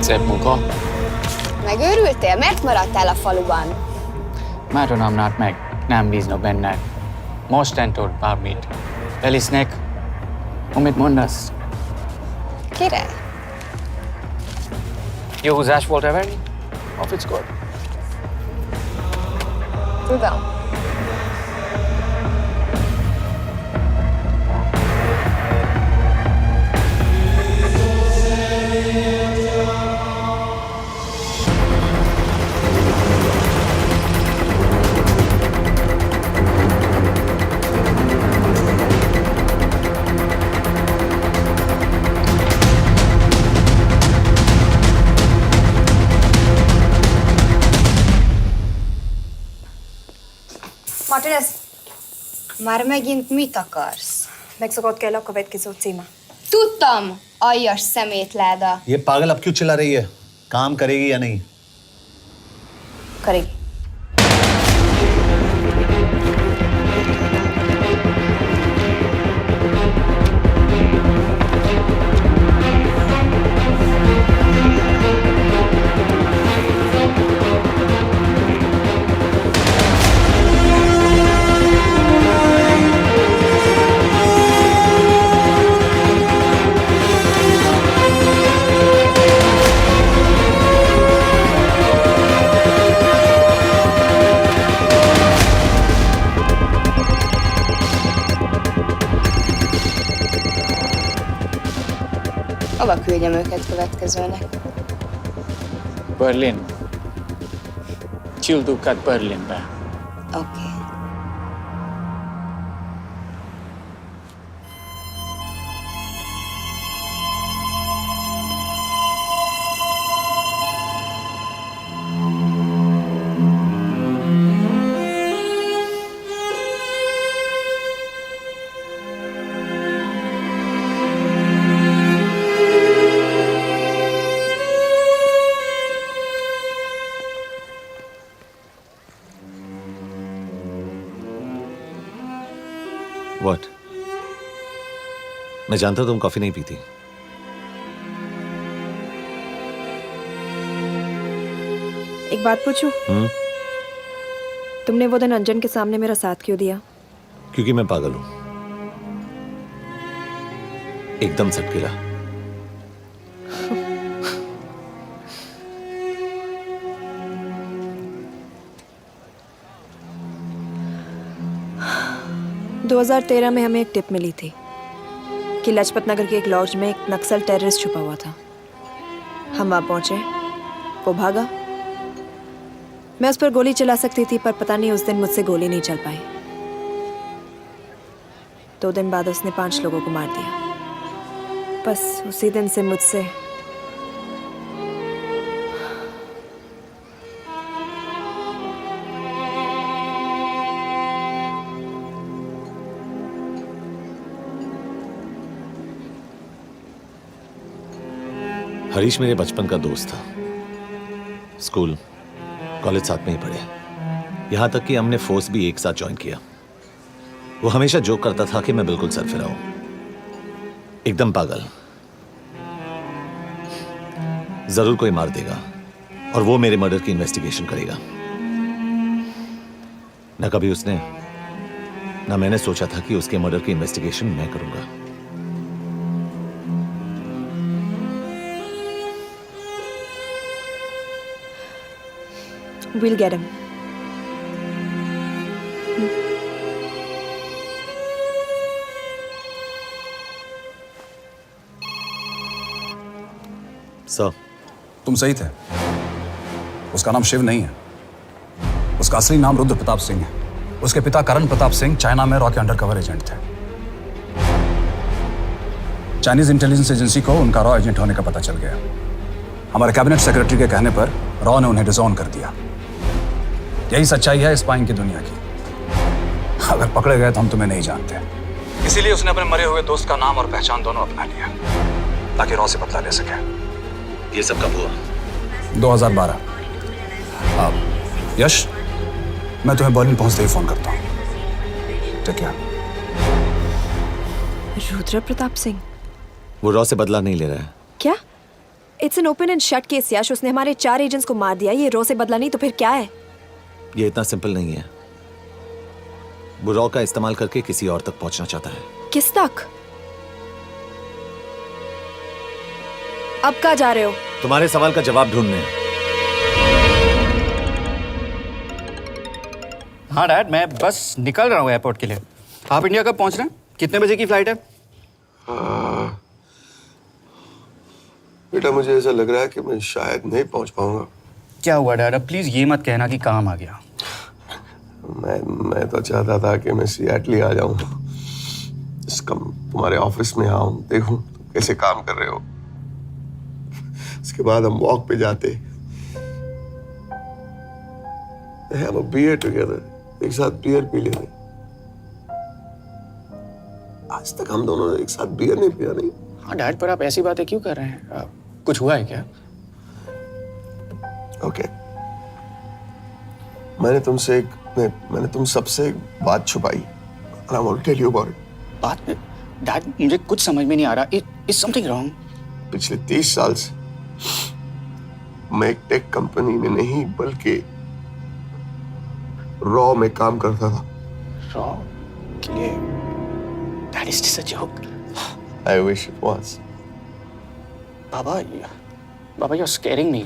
Szép munka. Megőrültél? Miért maradtál a faluban? Máron amnát meg, nem bíznak benned. Mostantól bármit. Elisnek, amit mondasz. Király? Jó húzás volt everni? A fickod? Tudom. Martinez, Már megint mit akarsz? megszokott kell a következő címe. Tudtam, aljas szemétláda. ये पागल अब क्यों चिल्ला रही है? काम करेगी या नहीं? करेगी। Hova küldjem őket következőnek? Berlin. Küldőket Berlinbe. Oké. मैं जानता हूं तुम कॉफी नहीं पीती। एक बात पूछूं? तुमने वो दिन अंजन के सामने मेरा साथ क्यों दिया? क्योंकि मैं पागल हूं, एकदम सटकेला। – 2013 में हमें एक टिप मिली थी कि लाजपत नगर के एक लॉज में एक नक्सल टेररिस्ट छुपा हुआ था। हम वहां पहुंचे, वो भागा। मैं उस पर गोली चला सकती थी, पर पता नहीं उस दिन मुझसे गोली नहीं चल पाई। 2 दिन बाद उसने 5 लोगों को मार दिया। बस उसी दिन से मुझसे हरीश मेरे बचपन का दोस्त था। स्कूल कॉलेज साथ में ही पढ़े, यहां तक कि हमने फोर्स भी एक साथ ज्वाइन किया। वो हमेशा जोक करता था कि मैं बिल्कुल सरफिरा हूं, एकदम पागल। जरूर कोई मार देगा और वो मेरे मर्डर की इन्वेस्टिगेशन करेगा। ना कभी उसने ना मैंने सोचा था कि उसके मर्डर की इन्वेस्टिगेशन मैं करूंगा। We'll get him. सर, तुम सही थे। उसका नाम शिव नहीं है, उसका असली नाम रुद्र प्रताप सिंह है। उसके पिता करण प्रताप सिंह चाइना में रॉ के अंडरकवर एजेंट थे। चाइनीज इंटेलिजेंस एजेंसी को उनका रॉ एजेंट होने का पता चल गया। हमारे कैबिनेट सेक्रेटरी के कहने पर रॉ ने उन्हें डिसऑन कर दिया। यही सच्चाई है स्पाइंग की दुनिया की। अगर पकड़े गए तो हम तुम्हें नहीं जानते, इसीलिए उसने अपने मरे हुए दोस्त का नाम और पहचान दोनों अपना लिया ताकि रॉ से बदला ले सके। ये सब कब हुआ? 2012। यश, मैं तुम्हें बर्लिन पहुंचते ही फोन करता हूँ। ठीक है। रुद्र प्रताप सिंह वो रॉ से बदला नहीं ले रहा है। क्या? It's an open and shut case Yash. उसने हमारे 4 एजेंट्स को मार दिया। ये रॉ से बदला नहीं तो फिर क्या है? ये इतना सिंपल नहीं है। वो रॉ का इस्तेमाल करके किसी और तक पहुंचना चाहता है। किस तक? अब कहाँ जा रहे हो? तुम्हारे सवाल का जवाब ढूंढने। हाँ डैड, मैं बस निकल रहा हूँ एयरपोर्ट के लिए। आप इंडिया कब पहुंच रहे हैं? कितने बजे की फ्लाइट है? बेटा, मुझे ऐसा लग रहा है कि मैं शायद नहीं पहुंच पाऊंगा। क्या हुआ डैड? अब प्लीज ये मत कहना कि काम आ गया। मैं तो चाहता था कि मैं सिएटल ही आ जाऊं, तुम्हारे ऑफिस में आऊं, देखूं तुम कैसे काम कर रहे हो। उसके बाद हम वॉक पे जाते, have a beer together, एक साथ बियर पी लेते। आज तक हम दोनों ने एक साथ बियर नहीं पिया। नहीं। हाँ डैड, पर आप ऐसी बातें क्यों कर रहे हैं? कुछ हुआ है क्या? ओके। मैंने तुम सबसे एक बात छुपाई। And I want to tell you about it. बात में डैड, मुझे कुछ समझ में नहीं आ रहा। Is something wrong? पिछले 30 साल से मैं एक टेक कंपनी में नहीं बल्कि रॉ में काम करता था। रॉ के लिए? Dad, is this a joke? I wish it was. Baba, you're scaring me.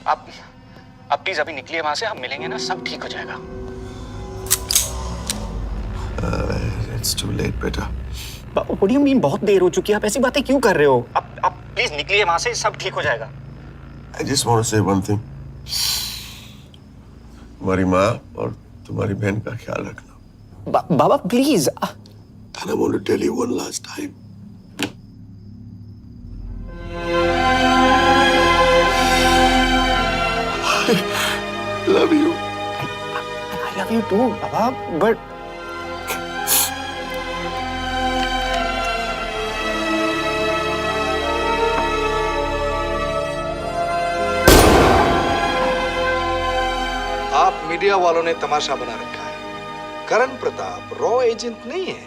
आप प्लीज अभी निकलिए वहां से, हम मिलेंगे ना, सब ठीक हो जाएगा। It's too late, बेटा। What do you mean बहुत देर हो चुकी है? आप ऐसी बातें क्यों कर रहे हो? आप प्लीज निकलिए वहां से, सब ठीक हो जाएगा। I just want to say one thing. तुम्हारी माँ और तुम्हारी बहन का ख्याल रखना। बाबा please. And I want to tell you one last time. I love you. I love you too, Baba, but आप मीडिया वालों ने तमाशा बना रखा है। करण प्रताप रॉ एजेंट नहीं है,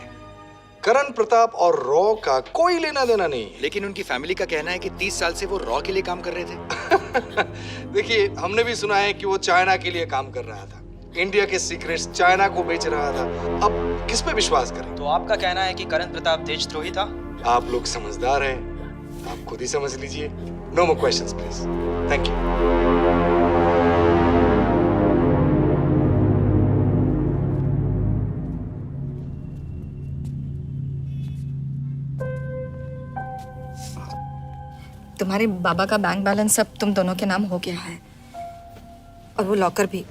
करण प्रताप और रॉ का कोई लेना देना नहीं है। लेकिन उनकी फैमिली का कहना है कि 30 साल से वो रॉ के लिए काम कर रहे थे। देखिए, हमने भी सुना है कि वो चाइना के लिए काम कर रहा था, इंडिया के सीक्रेट्स चाइना को बेच रहा था। अब किस पे विश्वास करें? तो आपका कहना है कि करण प्रताप देशद्रोही था? आप लोग समझदार हैं, आप खुद ही समझ लीजिए। No more questions please. Thank you. तुम्हारे बाबा का बैंक बैलेंस अब तुम दोनों के नाम हो गया है, और वो लॉकर भी।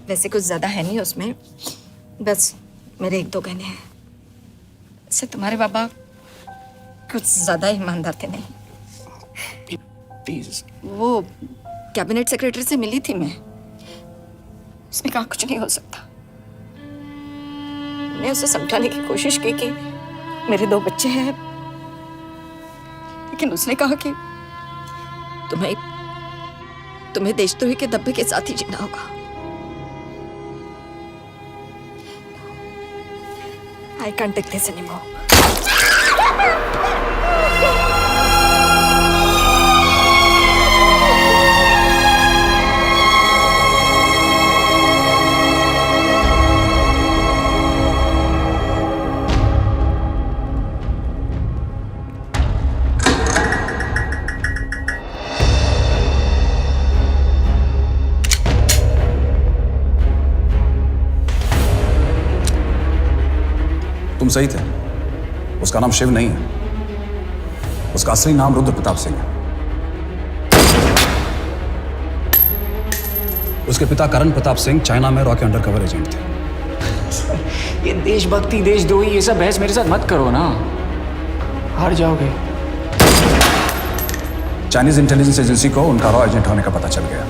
वैसे कुछ ज्यादा है नहीं उसमें, बस मेरे 1-2 गहने हैं। वैसे तुम्हारे बाबा कुछ ज्यादा ईमानदार थे नहीं। प्लीज। वो कैबिनेट सेक्रेटरी से मिली थी मैं, उसने कहा कुछ नहीं हो सकता। मैं उसे समझाने की कोशिश की कि मेरे 2 बच्चे हैं, लेकिन उसने कहा कि तुम्हें देशद्रोही के धब्बे के साथ ही जीना होगा। I can't take this anymore. तुम सही थे, उसका नाम शिव नहीं है, उसका असली नाम रुद्र प्रताप सिंह है। उसके पिता करण प्रताप सिंह चाइना में रॉ के अंडरकवर एजेंट थे। ये देशभक्ति देशद्रोही ये सब बहस मेरे साथ मत करो ना, हार जाओगे। चाइनीज इंटेलिजेंस एजेंसी को उनका रॉ एजेंट होने का पता चल गया।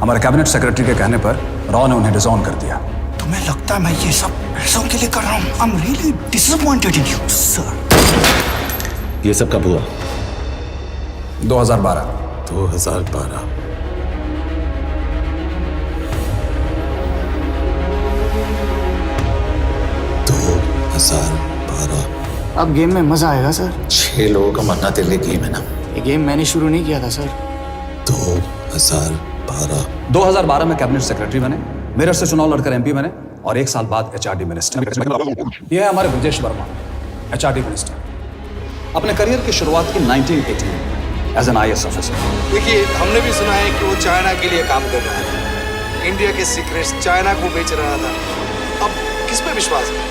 हमारे कैबिनेट सेक्रेटरी के कहने पर रॉ ने उन्हें डिसऑन कर दिया। तुम्हें लगता है मैं ये सब पैसों के लिए कर रहा हूँ? I'm really disappointed in you, sir. ये सब कब हुआ? 2012। 2012। अब गेम में मजा आएगा सर। 6 लोगों का मरना तेरे लिए गेम है ना? ये गेम मैंने शुरू नहीं किया था सर। 2012 में कैबिनेट सेक्रेटरी बने, मेरठ से चुनाव लड़कर एमपी बने और 1 साल बाद एचआरडी मिनिस्टर। यह है हमारे ब्रजेश वर्मा, एचआरडी मिनिस्टर। अपने करियर की शुरुआत की 1980 में एज एन आईएएस ऑफिसर। देखिए, हमने भी सुना है कि वो चाइना के लिए काम कर रहा था, इंडिया के सीक्रेट्स चाइना को बेच रहा था। अब किस पे विश्वास करें?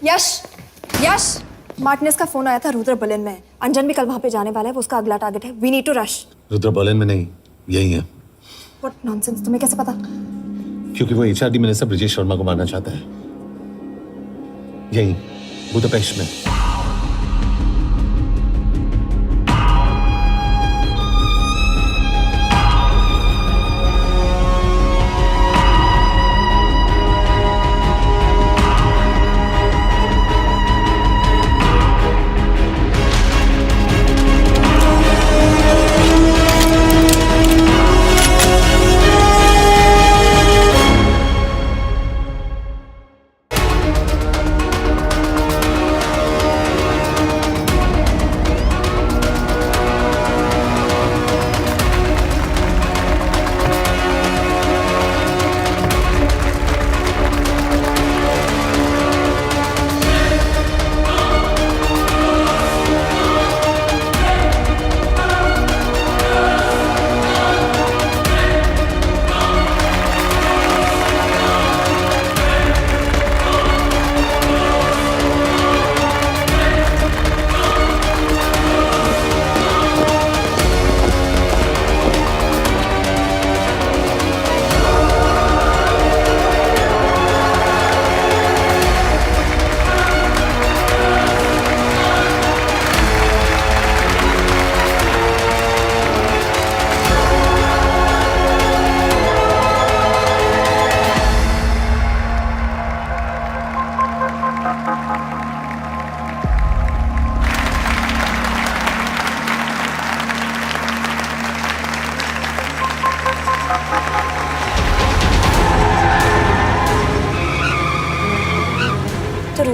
यश, मार्टिनेस का फोन आया था, रुद्र बर्लिन में। अंजन भी कल वहां पे जाने वाला है, वो उसका अगला टारगेट है। We need to rush. Rudra Berlin में नहीं, यही है। व्हाट नॉनसेंस, तुम्हें कैसे पता? क्योंकि वो एचआरडी मिनिस्टर ब्रजेश शर्मा को मारना चाहता है, यही बुदापेस्ट में।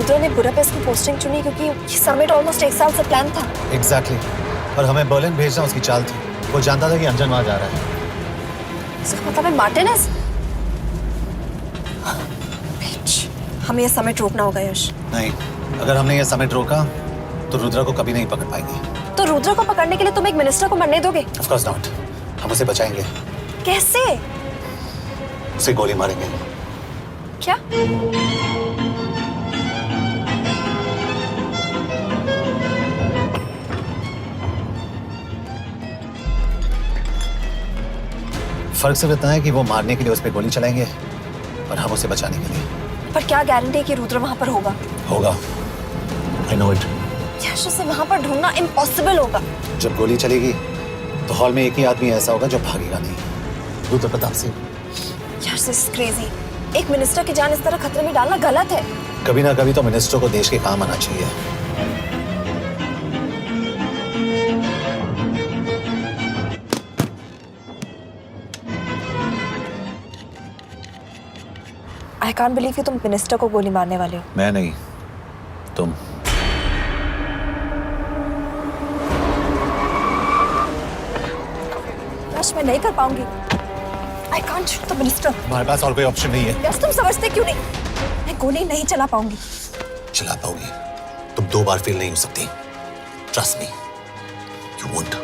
रुद्र ने बुडापेस्ट की पोस्टिंग चुनी क्योंकि ये समिट ऑलमोस्ट 1 साल से प्लान था। एग्जैक्टली और हमें बर्लिन भेजना उसकी चाल थी। वो जानता था कि अंजन वहां जा रहा है। इसका मतलब है मार्टिनेज। हमें ये समिट रोकना होगा यश। नहीं, अगर हमने ये समिट रोका तो रुद्रा को कभी नहीं पकड़ पाएंगे। तो रुद्र को पकड़ने के लिए तुम एक मिनिस्टर को मरने दोगे? Of course not. हम उसे बचाएंगे। कैसे? उसे गोली मारेंगे। क्या? फर्क सिर्फ इतना है कि वो मारने के लिए उस पर गोली चलाएंगे और हम उसे बचाने के लिए। पर क्या गारंटी है कि रुद्र वहां पर होगा? होगा। I know it. यश, उसे वहां पर ढूंढना इम्पॉसिबल होगा। जब गोली चलेगी तो हॉल में एक ही आदमी ऐसा होगा जो भागेगा नहीं। रुद्र प्रताप सिंह। यश, दिस इज क्रेजी। एक मिनिस्टर की जान इस तरह खतरे में डालना गलत है। कभी ना कभी तो मिनिस्टर को देश के काम आना चाहिए। आई कांट बिलीव कि तुम मिनिस्टर को गोली मारने वाले हो। मैं नहीं, तुम। यश, मैं नहीं कर पाऊंगी। I can't shoot the minister. हमारे पास और कोई ऑप्शन नहीं है। यश, तुम समझते क्यों नहीं? मैं गोली नहीं चला पाऊंगी। चला पाओगी। तुम 2 बार फेल नहीं हो सकती। Trust me, you won't.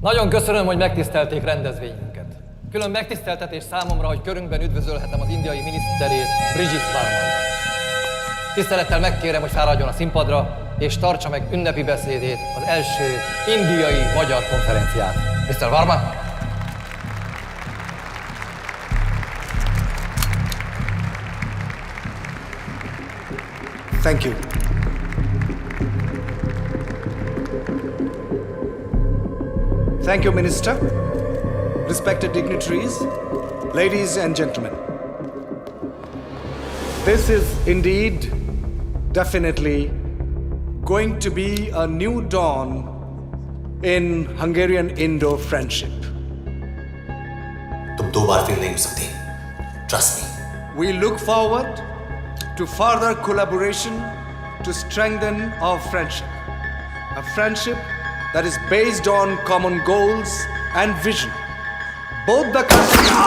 Nagyon köszönöm, hogy megtisztelték rendezvényünket. Külön megtiszteltetés számomra, hogy körünkben üdvözölhetem az indiai miniszterét, Brigitte Varman. Tisztelettel megkérem, hogy fáradjon a színpadra, és tartsa meg ünnepi beszédét az első indiai-magyar konferencián. Mr. Varman! Thank you. Thank you, Minister. Respected dignitaries, ladies and gentlemen. This is indeed, definitely, going to be a new dawn in Hungarian-Indo friendship. तुम 2 बार fail नहीं हो सकती। Trust me. We look forward to further collaboration to strengthen our friendship. A friendship that is based on common goals and vision. Both the countries...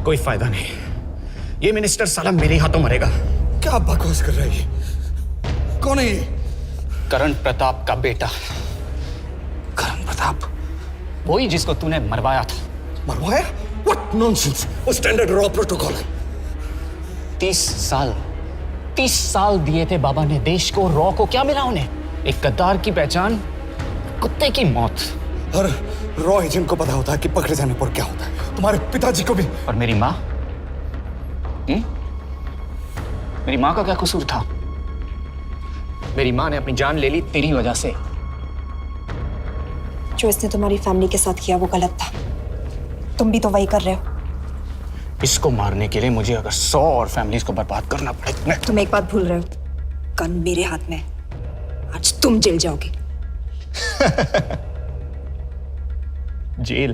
कोई फायदा नहीं। ये minister साला मेरे हाथों मरेगा। क्या बकवास कर रहा है ये? कौन है ये? करण प्रताप का बेटा। करण प्रताप? वही जिसको तूने मरवाया था। मरवाया? What nonsense! वो स्टैंडर्ड रॉ प्रोटोकॉल है। 30 साल दिए थे बाबा ने देश को। रॉ को क्या मिला उन्हें? एक गद्दार की पहचान, कुत्ते की मौत। हर रॉ एजेंट को पता होता है कि पकड़े जाने पर क्या होता है। तुम्हारे पिताजी को भी। और मेरी माँ? मेरी माँ का क्या कसूर था? मेरी माँ ने अपनी जान ले ली तेरी वजह से। जो इसने तुम्हारी फैमिली के साथ किया वो गलत था। तुम भी तो वही कर रहे हो। इसको मारने के लिए मुझे अगर 100 और फैमिलीज को बर्बाद करना पड़े। तुम एक बात भूल रहे हो, गन मेरे हाथ में। आज तुम जेल जाओगे। जेल?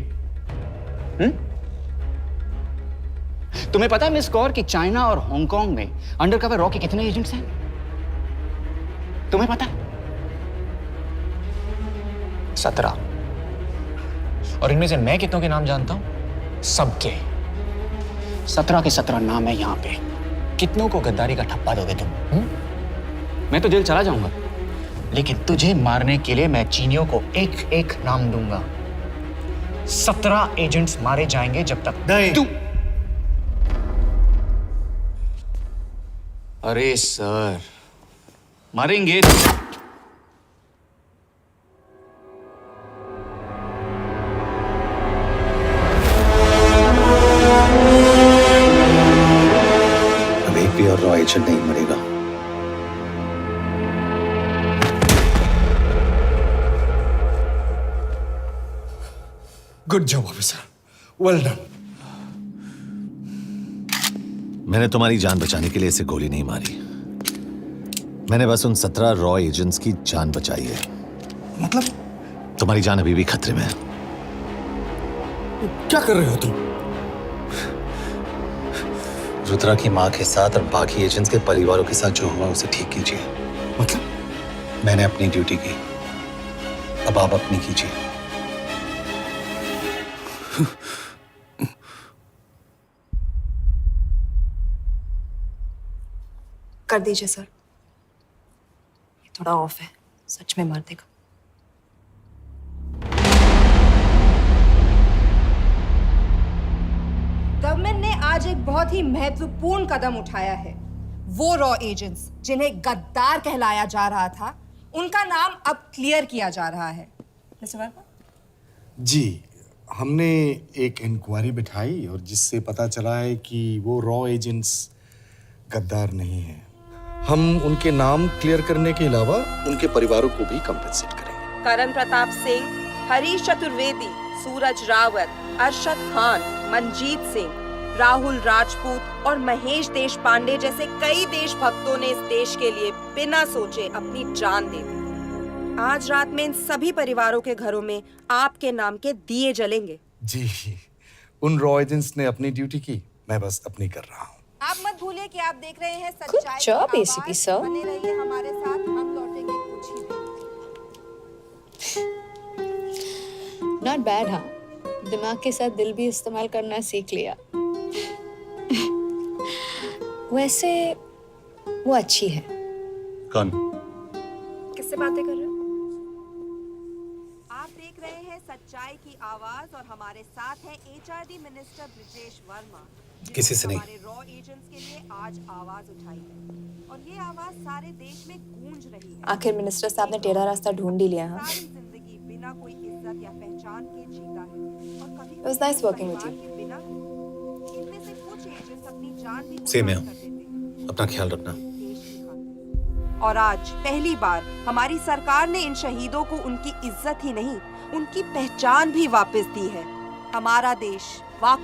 तुम्हें पता है मिस कौर कि चाइना और हांगकांग में अंडरकवर रॉ के कितने एजेंट्स हैं? तुम्हें पता है? 17। और इनमें से मैं कितनों के नाम जानता हूं? सबके। 17 के 17 नाम है यहां पे। कितनों को गद्दारी का ठप्पा दोगे तुम? मैं तो जेल चला जाऊंगा, लेकिन तुझे मारने के लिए मैं चीनियों को एक एक नाम दूंगा। 17 एजेंट्स मारे जाएंगे जब तक तू। अरे सर, मारेंगे। अब एक भी और रॉ एजेंट नहीं मरेगा। Good job officer, well done. मैंने तुम्हारी जान बचाने के लिए इसे गोली नहीं मारी। मैंने बस उन 17 रॉ एजेंट्स की जान बचाई है। मतलब? तुम्हारी जान अभी भी खतरे में है। क्या कर रहे हो तुम? रुद्रा की मां के साथ और बाकी एजेंट्स के परिवारों के साथ जो हुआ उसे ठीक कीजिए। मतलब? मैंने अपनी ड्यूटी की, अब आप अपनी कीजिए। कर दीजिए सर, ये थोड़ा ऑफ है, सच में मार देगा। गवर्नमेंट ने आज एक बहुत ही महत्वपूर्ण कदम उठाया है। वो रॉ एजेंट्स जिन्हें गद्दार कहलाया जा रहा था, उनका नाम अब क्लियर किया जा रहा है। मिस्टर वर्मा? जी, हमने एक इंक्वायरी बिठाई और जिससे पता चला है कि वो रॉ एजेंट्स गद्दार नहीं हैं। हम उनके नाम क्लियर करने के अलावा उनके परिवारों को भी कंपेंसेट करेंगे। करण प्रताप सिंह, हरीश चतुर्वेदी, सूरज रावत, अरशद खान, मनजीत सिंह, राहुल राजपूत और महेश देशपांडे जैसे कई देशभक्तों ने इस देश के लिए बिना सोचे अपनी जान दे दी। आज रात में इन सभी परिवारों के घरों में आपके नाम के दिए जलेंगे। जी, उन रॉ एजेंट्स ने अपनी ड्यूटी की, मैं बस अपनी कर रहा हूँ। आप मत भूलिए कि आप देख रहे हैं सच्चाई की job, आवाज। ACP sir. बने रहिए हमारे साथ, हम लौटेंगे कुछ ही देर। Not bad. हाँ, दिमाग के साथ दिल भी इस्तेमाल करना सीख लिया। वैसे वो अच्छी है। कौन? किससे बातें कर रहे हो? आप देख रहे हैं सच्चाई की आवाज और हमारे साथ है HRD मिनिस्टर ब्रिजेश वर्मा। किसी से नहीं। हमारे रॉ एजेंट्स के लिए आज आवाज उठाई है और ये आवाज सारे देश में गूंज रही है। आखिर मिनिस्टर साहब ने टेढ़ा रास्ता ढूंढ ही लिया। हाँ, सारी जिंदगी बिना कोई इज्जत या पहचान के जीता है और कभी It was nice working with you. बिना इनमें से कुछ एजेंट्स अपनी जान भी सेम है। कुर्बान कर देते हैं। अपना ख्याल रखना। और आज पहली बार हमारी सरकार ने इन शहीदों को उनकी इज्जत ही नहीं, उनकी पहचान भी वापस दी है। हमारा देश वाकई